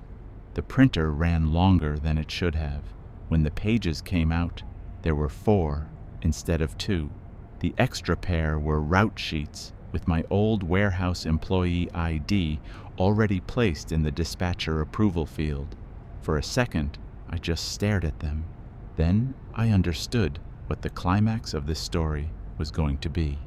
The printer ran longer than it should have. When the pages came out, there were 4 instead of 2. The extra pair were route sheets with my old warehouse employee ID already placed in the dispatcher approval field. For a second, I just stared at them. Then I understood what the climax of this story was going to be.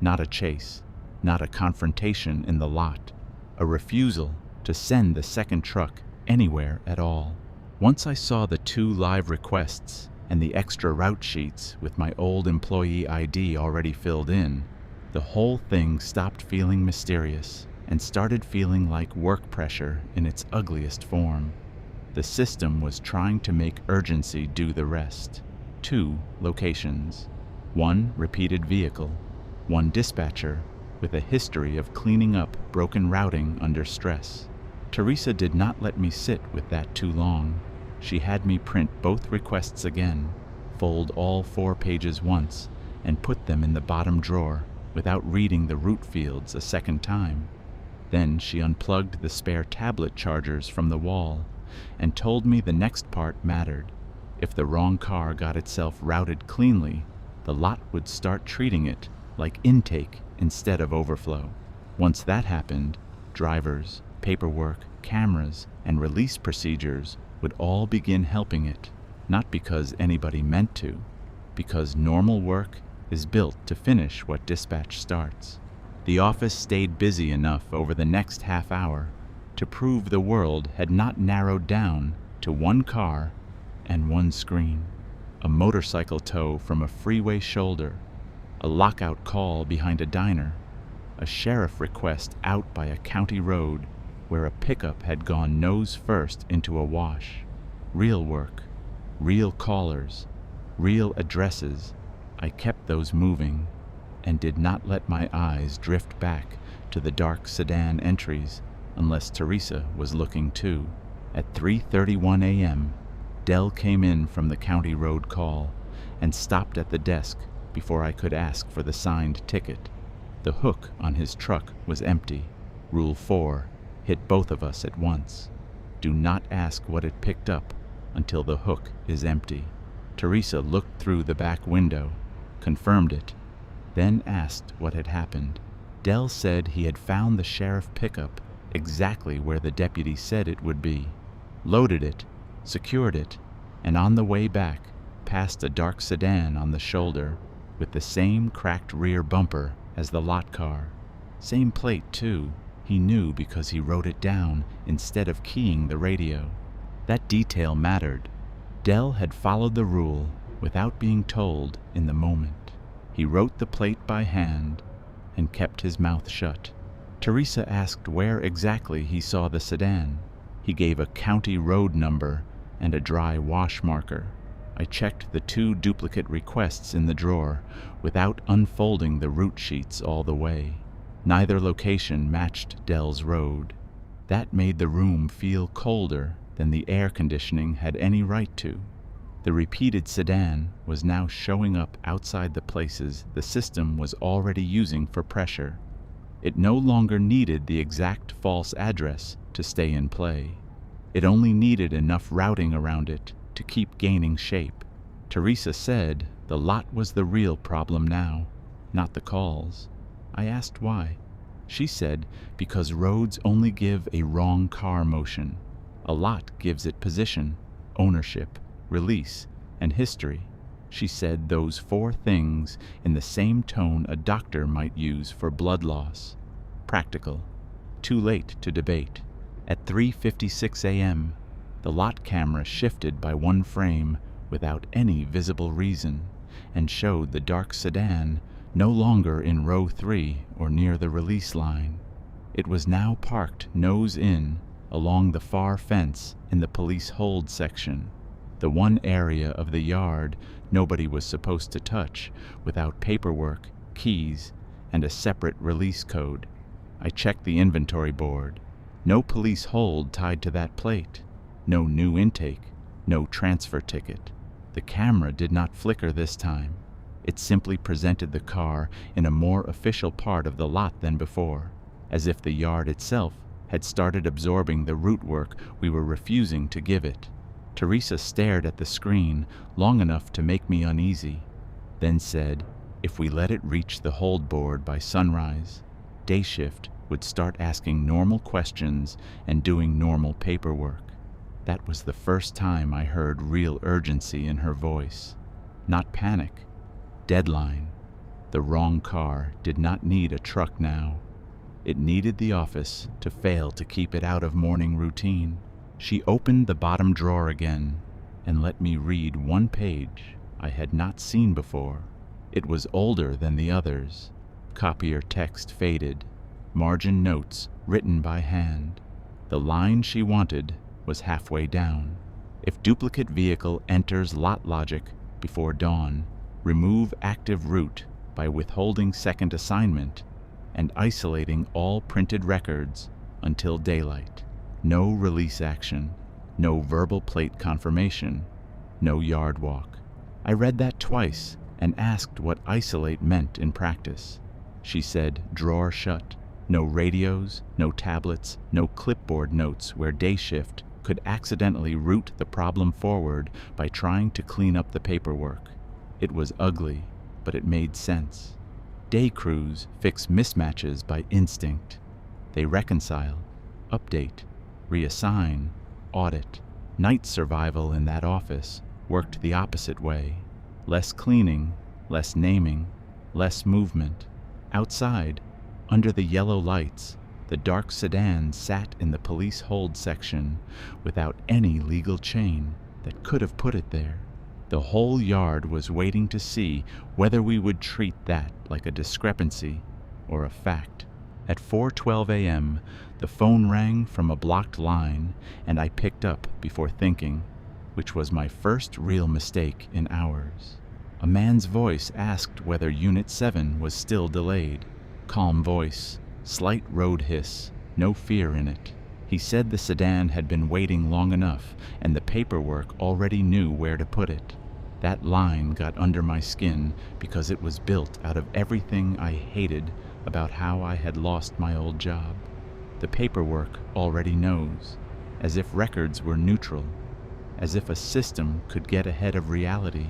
Not a chase, not a confrontation in the lot, a refusal to send the second truck anywhere at all. Once I saw the 2 live requests and the extra route sheets with my old employee ID already filled in, the whole thing stopped feeling mysterious and started feeling like work pressure in its ugliest form. The system was trying to make urgency do the rest. 2 locations, 1 repeated vehicle, 1 dispatcher with a history of cleaning up broken routing under stress. Teresa did not let me sit with that too long. She had me print both requests again, fold all 4 pages once, and put them in the bottom drawer without reading the route fields a second time. Then she unplugged the spare tablet chargers from the wall and told me the next part mattered. If the wrong car got itself routed cleanly, the lot would start treating it like intake instead of overflow. Once that happened, drivers, paperwork, cameras, and release procedures would all begin helping it, not because anybody meant to, because normal work is built to finish what dispatch starts. The office stayed busy enough over the next half hour to prove the world had not narrowed down to one car and one screen. A motorcycle tow from a freeway shoulder, a lockout call behind a diner, a sheriff request out by a county road where a pickup had gone nose first into a wash. Real work, real callers, real addresses. I kept those moving and did not let my eyes drift back to the dark sedan entries unless Teresa was looking too. At 3:31 a.m., Dell came in from the county road call and stopped at the desk before I could ask for the signed ticket. The hook on his truck was empty. Rule 4 hit both of us at once. Do not ask what it picked up until the hook is empty. Teresa looked through the back window, confirmed it, then asked what had happened. Dell said he had found the sheriff pickup exactly where the deputy said it would be, loaded it, secured it, and on the way back passed a dark sedan on the shoulder with the same cracked rear bumper as the lot car. Same plate, too. He knew because he wrote it down instead of keying the radio. That detail mattered. Dell had followed the rule without being told in the moment. He wrote the plate by hand and kept his mouth shut. Teresa asked where exactly he saw the sedan. He gave a county road number and a dry wash marker. I checked the 2 duplicate requests in the drawer without unfolding the route sheets all the way. Neither location matched Dell's road. That made the room feel colder than the air conditioning had any right to. The repeated sedan was now showing up outside the places the system was already using for pressure. It no longer needed the exact false address to stay in play. It only needed enough routing around it to keep gaining shape. Teresa said the lot was the real problem now, not the calls. I asked why. She said because roads only give a wrong car motion. A lot gives it position, ownership, release, and history. She said those 4 things in the same tone a doctor might use for blood loss. Practical. Too late to debate. At 3:56 a.m., the lot camera shifted by 1 frame without any visible reason and showed the dark sedan no longer in row 3 or near the release line. It was now parked nose in along the far fence in the police hold section, the one area of the yard nobody was supposed to touch without paperwork, keys, and a separate release code. I checked the inventory board. No police hold tied to that plate. No new intake. No transfer ticket. The camera did not flicker this time. It simply presented the car in a more official part of the lot than before, as if the yard itself had started absorbing the route work we were refusing to give it. Teresa stared at the screen long enough to make me uneasy, then said if we let it reach the hold board by sunrise, day shift would start asking normal questions and doing normal paperwork. That was the first time I heard real urgency in her voice. Not panic. Deadline. The wrong car did not need a truck now. It needed the office to fail to keep it out of morning routine. She opened the bottom drawer again and let me read 1 page I had not seen before. It was older than the others. Copier text faded. Margin notes written by hand. The line she wanted was halfway down. If duplicate vehicle enters lot logic before dawn, remove active route by withholding second assignment and isolating all printed records until daylight. No release action, no verbal plate confirmation, no yard walk. I read that twice and asked what isolate meant in practice. She said drawer shut. No radios, no tablets, no clipboard notes where day shift could accidentally route the problem forward by trying to clean up the paperwork. It was ugly, but it made sense. Day crews fix mismatches by instinct. They reconcile, update, reassign, audit. Night survival in that office worked the opposite way. Less cleaning, less naming, less movement. Outside, Under the yellow lights, the dark sedan sat in the police hold section without any legal chain that could have put it there. The whole yard was waiting to see whether we would treat that like a discrepancy or a fact. At 4:12 a.m., the phone rang from a blocked line, and I picked up before thinking, which was my first real mistake in hours. A man's voice asked whether Unit 7 was still delayed. Calm voice, slight road hiss, no fear in it. He said the sedan had been waiting long enough, and the paperwork already knew where to put it. That line got under my skin because it was built out of everything I hated about how I had lost my old job. The paperwork already knows, as if records were neutral, as if a system could get ahead of reality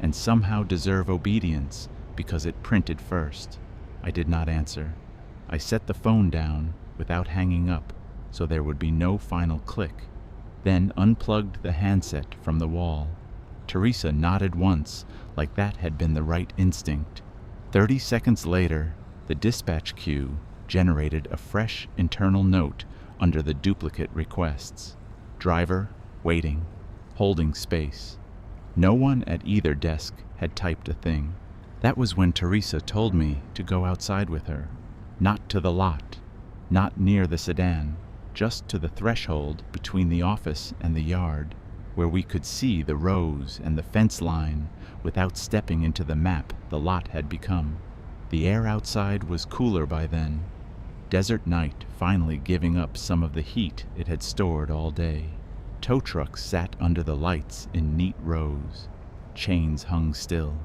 and somehow deserve obedience because it printed first. I did not answer. I set the phone down without hanging up so there would be no final click, then unplugged the handset from the wall. Teresa nodded once, like that had been the right instinct. 30 seconds later, the dispatch queue generated a fresh internal note under the duplicate requests. Driver, waiting, holding space. No one at either desk had typed a thing. That was when Teresa told me to go outside with her. Not to the lot, not near the sedan, just to the threshold between the office and the yard, where we could see the rows and the fence line without stepping into the map the lot had become. The air outside was cooler by then, desert night finally giving up some of the heat it had stored all day. Tow trucks sat under the lights in neat rows. Chains hung still.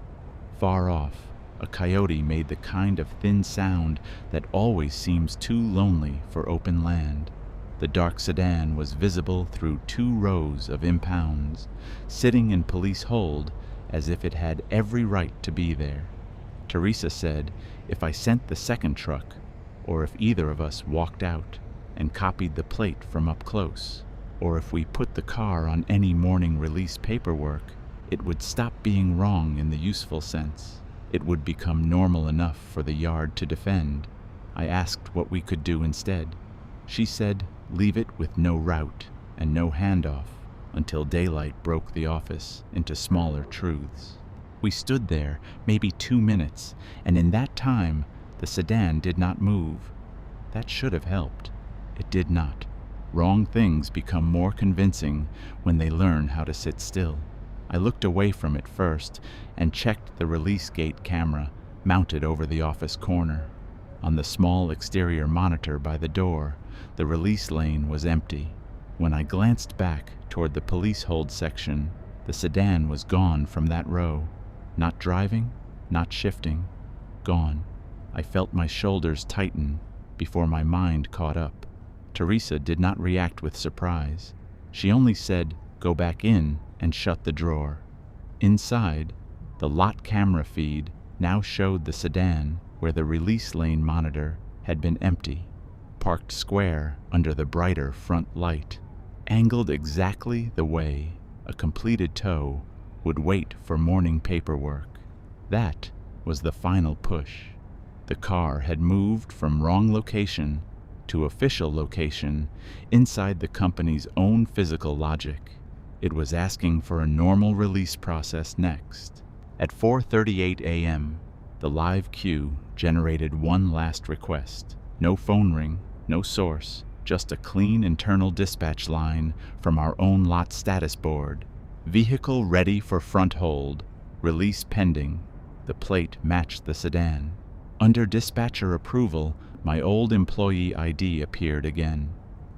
Far off, a coyote made the kind of thin sound that always seems too lonely for open land. The dark sedan was visible through 2 rows of impounds, sitting in police hold as if it had every right to be there. Teresa said if I sent the second truck, or if either of us walked out and copied the plate from up close, or if we put the car on any morning release paperwork, it would stop being wrong in the useful sense. It would become normal enough for the yard to defend. I asked what we could do instead. She said leave it with no route and no handoff until daylight broke the office into smaller truths. We stood there maybe 2 minutes, and in that time the sedan did not move. That should have helped. It did not. Wrong things become more convincing when they learn how to sit still. I looked away from it first and checked the release gate camera mounted over the office corner. On the small exterior monitor by the door, the release lane was empty. When I glanced back toward the police hold section, the sedan was gone from that row. Not driving, not shifting, gone. I felt my shoulders tighten before my mind caught up. Teresa did not react with surprise. She only said, "Go back in and shut the drawer." Inside, the lot camera feed now showed the sedan where the release lane monitor had been empty, parked square under the brighter front light, angled exactly the way a completed tow would wait for morning paperwork. That was the final push. The car had moved from wrong location to official location inside the company's own physical logic. It was asking for a normal release process next. At 4:38 a.m., the live queue generated one last request. No phone ring, no source, just a clean internal dispatch line from our own lot status board. Vehicle ready for front hold, release pending. The plate matched the sedan. Under dispatcher approval, my old employee ID appeared again.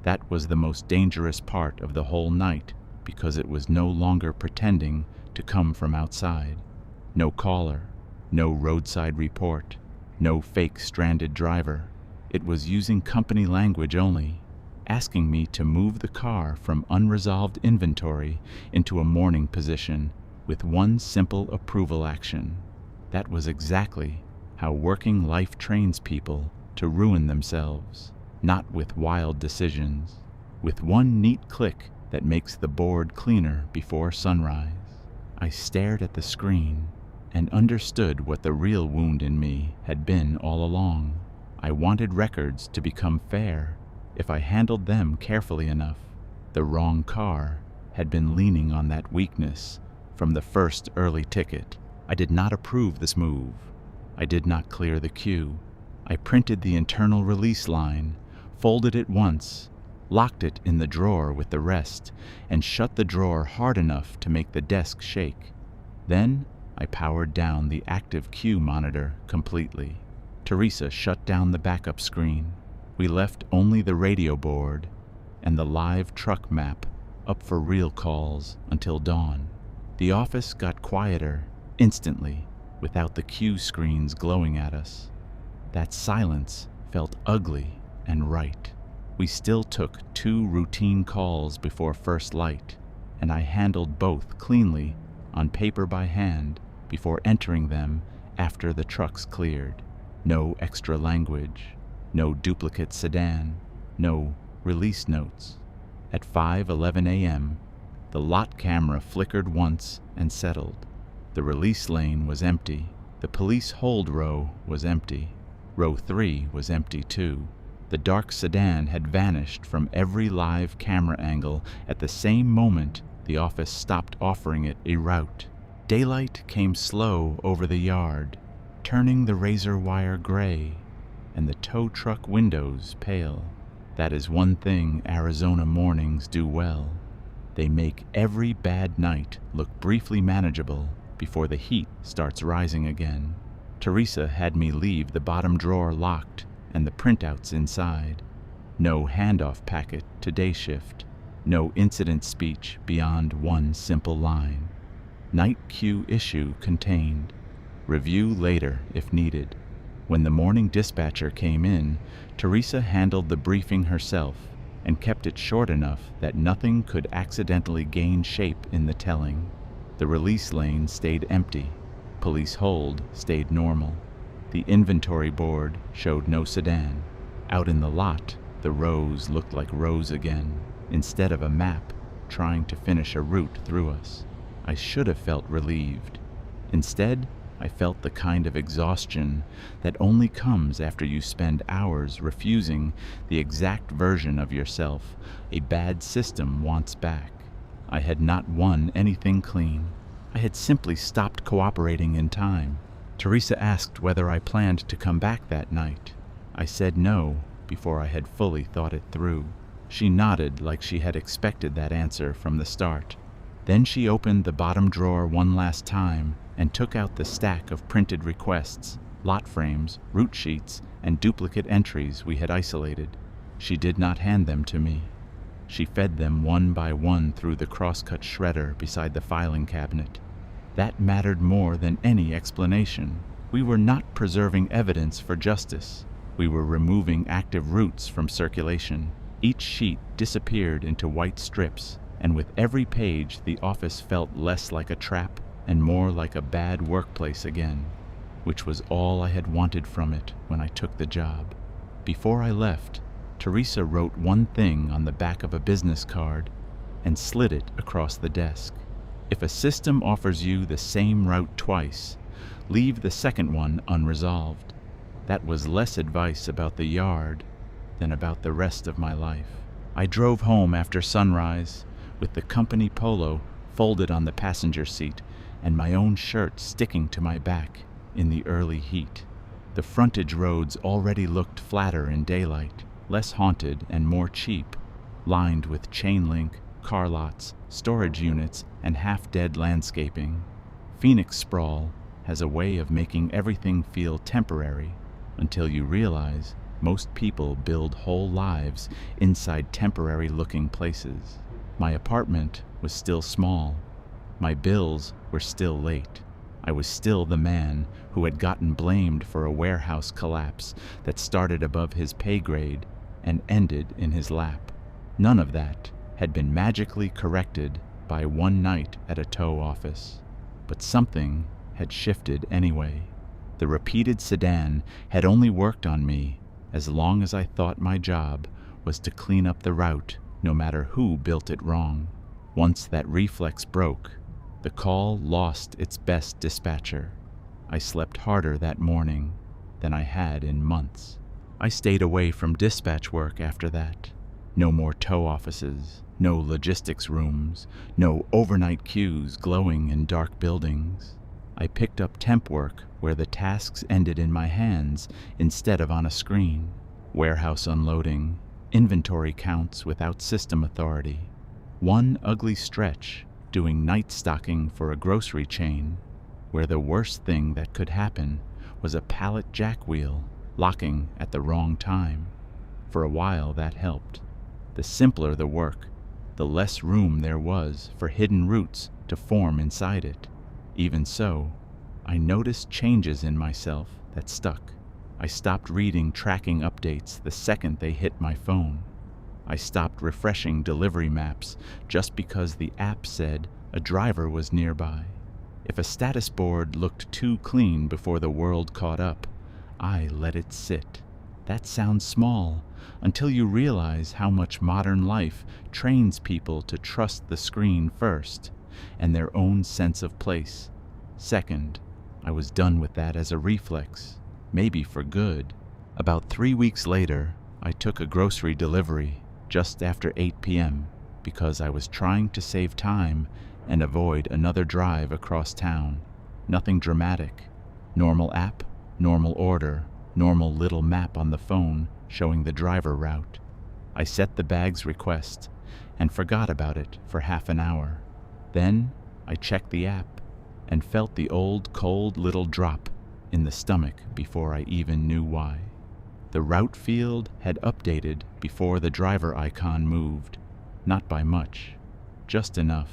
That was the most dangerous part of the whole night because it was no longer pretending to come from outside. No caller, no roadside report, no fake stranded driver. It was using company language only, asking me to move the car from unresolved inventory into a morning position with one simple approval action. That was exactly how working life trains people to ruin themselves, not with wild decisions, with one neat click that makes the board cleaner before sunrise. I stared at the screen and understood what the real wound in me had been all along. I wanted records to become fair if I handled them carefully enough. The wrong car had been leaning on that weakness from the first early ticket. I did not approve this move. I did not clear the queue. I printed the internal release line, folded it once, locked it in the drawer with the rest, and shut the drawer hard enough to make the desk shake. Then I powered down the active queue monitor completely. Teresa shut down the backup screen. We left only the radio board and the live truck map up for real calls until dawn. The office got quieter instantly without the queue screens glowing at us. That silence felt ugly and right. We still took 2 routine calls before first light, and I handled both cleanly on paper by hand before entering them after the trucks cleared. No extra language, no duplicate sedan, no release notes. At 5:11 a.m., the lot camera flickered once and settled. The release lane was empty. The police hold row was empty. Row 3 was empty too. The dark sedan had vanished from every live camera angle at the same moment the office stopped offering it a route. Daylight came slow over the yard, turning the razor wire gray and the tow truck windows pale. That is one thing Arizona mornings do well. They make every bad night look briefly manageable before the heat starts rising again. Teresa had me leave the bottom drawer locked and the printouts inside. No handoff packet to day shift. No incident speech beyond one simple line. Night queue issue contained. Review later if needed. When the morning dispatcher came in, Teresa handled the briefing herself and kept it short enough that nothing could accidentally gain shape in the telling. The release lane stayed empty. Police hold stayed normal. The inventory board showed no sedan. Out in the lot, the rows looked like rows again, instead of a map trying to finish a route through us. I should have felt relieved. Instead, I felt the kind of exhaustion that only comes after you spend hours refusing the exact version of yourself a bad system wants back. I had not won anything clean. I had simply stopped cooperating in time. Teresa asked whether I planned to come back that night. I said no before I had fully thought it through. She nodded like she had expected that answer from the start. Then she opened the bottom drawer one last time and took out the stack of printed requests, lot frames, route sheets, and duplicate entries we had isolated. She did not hand them to me. She fed them one by one through the crosscut shredder beside the filing cabinet. That mattered more than any explanation. We were not preserving evidence for justice. We were removing active routes from circulation. Each sheet disappeared into white strips, and with every page the office felt less like a trap and more like a bad workplace again, which was all I had wanted from it when I took the job. Before I left, Teresa wrote one thing on the back of a business card and slid it across the desk. If a system offers you the same route twice, leave the second one unresolved. That was less advice about the yard than about the rest of my life. I drove home after sunrise with the company polo folded on the passenger seat and my own shirt sticking to my back in the early heat. The frontage roads already looked flatter in daylight, less haunted and more cheap, lined with chain link, car lots, storage units, and half-dead landscaping. Phoenix sprawl has a way of making everything feel temporary until you realize most people build whole lives inside temporary-looking places. My apartment was still small. My bills were still late. I was still the man who had gotten blamed for a warehouse collapse that started above his pay grade and ended in his lap. None of that had been magically corrected by one night at a tow office. But something had shifted anyway. The repeated sedan had only worked on me as long as I thought my job was to clean up the route no matter who built it wrong. Once that reflex broke, the call lost its best dispatcher. I slept harder that morning than I had in months. I stayed away from dispatch work after that. No more tow offices, no logistics rooms, no overnight queues glowing in dark buildings. I picked up temp work where the tasks ended in my hands instead of on a screen. Warehouse unloading, inventory counts without system authority. One ugly stretch doing night stocking for a grocery chain, where the worst thing that could happen was a pallet jack wheel locking at the wrong time. For a while that helped. The simpler the work, the less room there was for hidden roots to form inside it. Even so, I noticed changes in myself that stuck. I stopped reading tracking updates the second they hit my phone. I stopped refreshing delivery maps just because the app said a driver was nearby. If a status board looked too clean before the world caught up, I let it sit. That sounds small until you realize how much modern life trains people to trust the screen first and their own sense of place second. I was done with that as a reflex, maybe for good. About 3 weeks later, I took a grocery delivery just after 8 p.m. because I was trying to save time and avoid another drive across town. Nothing dramatic. Normal app, normal order, normal little map on the phone showing the driver route. I set the bag's request and forgot about it for half an hour. Then I checked the app and felt the old cold little drop in the stomach before I even knew why. The route field had updated before the driver icon moved, not by much, just enough.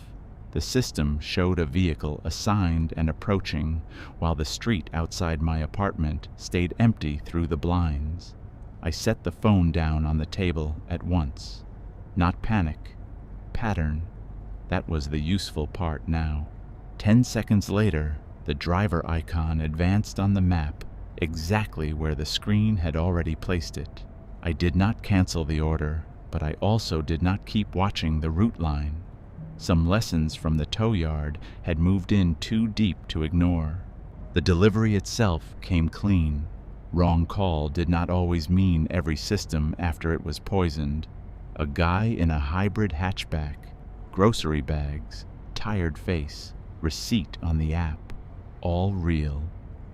The system showed a vehicle assigned and approaching, while the street outside my apartment stayed empty through the blinds. I set the phone down on the table at once. Not panic, pattern. That was the useful part now. 10 seconds later, the driver icon advanced on the map exactly where the screen had already placed it. I did not cancel the order, but I also did not keep watching the route line. Some lessons from the tow yard had moved in too deep to ignore. The delivery itself came clean. Wrong call did not always mean every system after it was poisoned. A guy in a hybrid hatchback, grocery bags, tired face, receipt on the app, all real.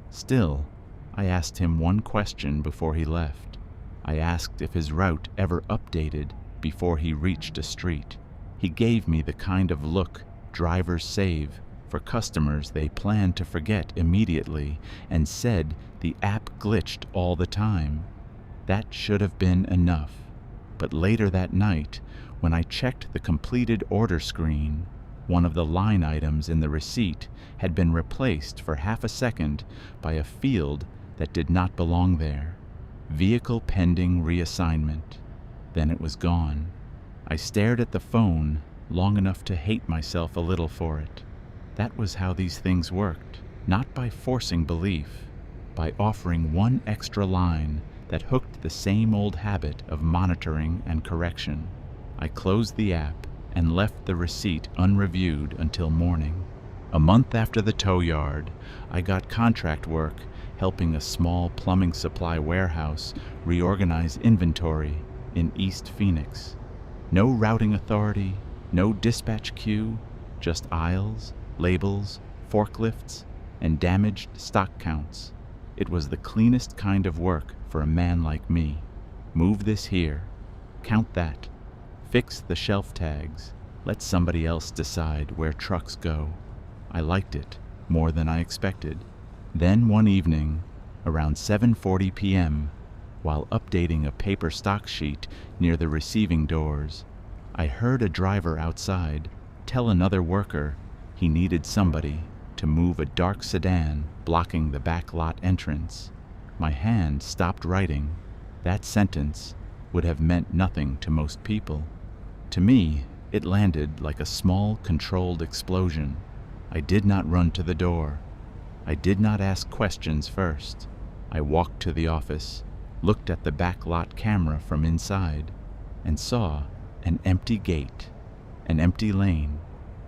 Still, I asked him one question before he left. I asked if his route ever updated before he reached a street. He gave me the kind of look drivers save for customers they plan to forget immediately and said the app glitched all the time. That should have been enough. But later that night, when I checked the completed order screen, one of the line items in the receipt had been replaced for half a second by a field that did not belong there. Vehicle pending reassignment. Then it was gone. I stared at the phone long enough to hate myself a little for it. That was how these things worked, not by forcing belief, by offering one extra line that hooked the same old habit of monitoring and correction. I closed the app and left the receipt unreviewed until morning. A month after the tow yard, I got contract work helping a small plumbing supply warehouse reorganize inventory in East Phoenix. No routing authority, no dispatch queue, just aisles, labels, forklifts, and damaged stock counts. It was the cleanest kind of work for a man like me. Move this here, count that, fix the shelf tags, let somebody else decide where trucks go. I liked it more than I expected. Then one evening, around 7:40 p.m., while updating a paper stock sheet near the receiving doors, I heard a driver outside tell another worker he needed somebody to move a dark sedan blocking the back lot entrance. My hand stopped writing. That sentence would have meant nothing to most people. To me, it landed like a small, controlled explosion. I did not run to the door. I did not ask questions first. I walked to the office, looked at the back lot camera from inside, and saw an empty gate, an empty lane,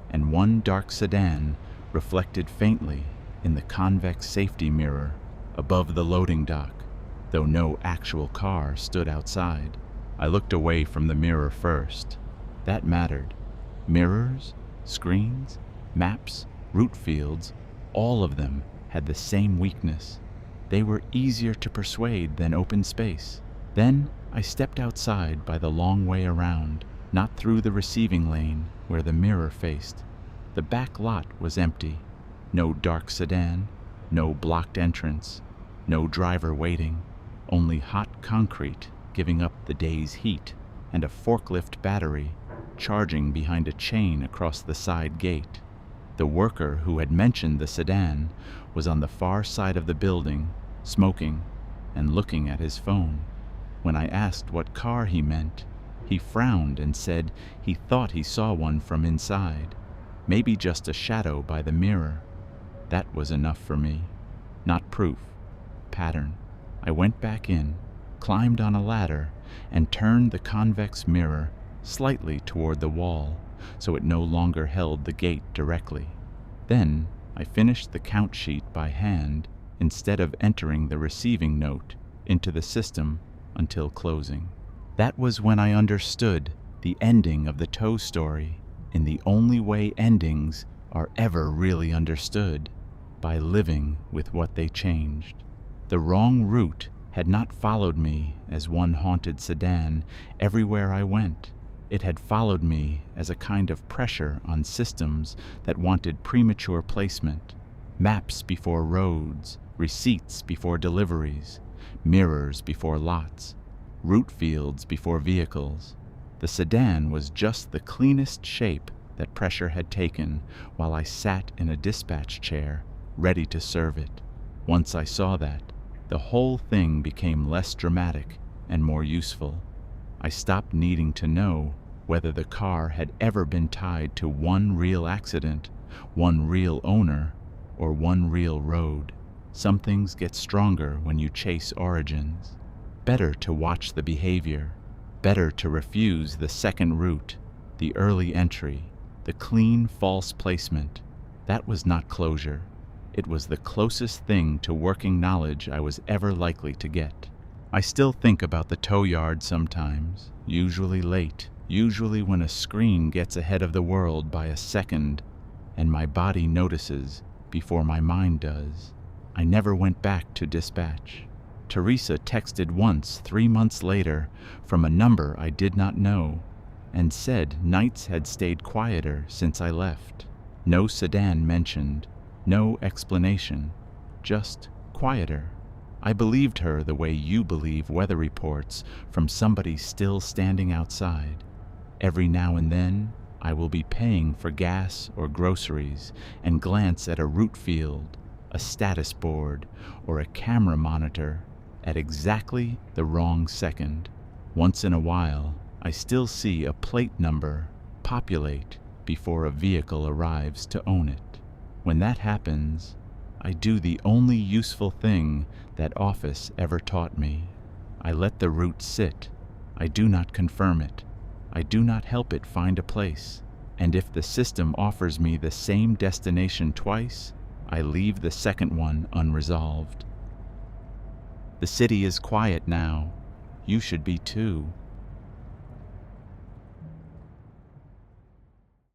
and one dark sedan reflected faintly in the convex safety mirror above the loading dock. though no actual car stood outside. I looked away from the mirror first. That mattered. Mirrors, screens, maps, route fields, all of them had the same weakness. They were easier to persuade than open space. Then I stepped outside by the long way around, not through the receiving lane where the mirror faced. The back lot was empty. No dark sedan, no blocked entrance, no driver waiting, only hot concrete giving up the day's heat, and a forklift battery charging behind a chain across the side gate. The worker who had mentioned the sedan was on the far side of the building, smoking and looking at his phone. When I asked what car he meant, he frowned and said he thought he saw one from inside, maybe just a shadow by the mirror. That was enough for me. Not proof, pattern. I went back in, climbed on a ladder, and turned the convex mirror slightly toward the wall so it no longer held the gate directly. Then I finished the count sheet by hand instead of entering the receiving note into the system until closing. That was when I understood the ending of the tow story in the only way endings are ever really understood, by living with what they changed. The wrong route had not followed me as one haunted sedan everywhere I went. It had followed me as a kind of pressure on systems that wanted premature placement, maps before roads, receipts before deliveries, mirrors before lots, route fields before vehicles. The sedan was just the cleanest shape that pressure had taken while I sat in a dispatch chair, ready to serve it. Once I saw that, the whole thing became less dramatic and more useful. I stopped needing to know whether the car had ever been tied to one real accident, one real owner, or one real road. Some things get stronger when you chase origins. Better to watch the behavior. Better to refuse the second route, the early entry, the clean false placement. That was not closure. It was the closest thing to working knowledge I was ever likely to get. I still think about the tow yard sometimes, usually late, usually when a screen gets ahead of the world by a second, and my body notices before my mind does. I never went back to dispatch. Teresa texted once 3 months later from a number I did not know, and said nights had stayed quieter since I left. No sedan mentioned, no explanation, just quieter. I believed her the way you believe weather reports from somebody still standing outside. Every now and then, I will be paying for gas or groceries and glance at a route field, a status board, or a camera monitor at exactly the wrong second. Once in a while, I still see a plate number populate before a vehicle arrives to own it. When that happens, I do the only useful thing that office ever taught me. I let the route sit. I do not confirm it. I do not help it find a place. And if the system offers me the same destination twice, I leave the second one unresolved. The city is quiet now. You should be too.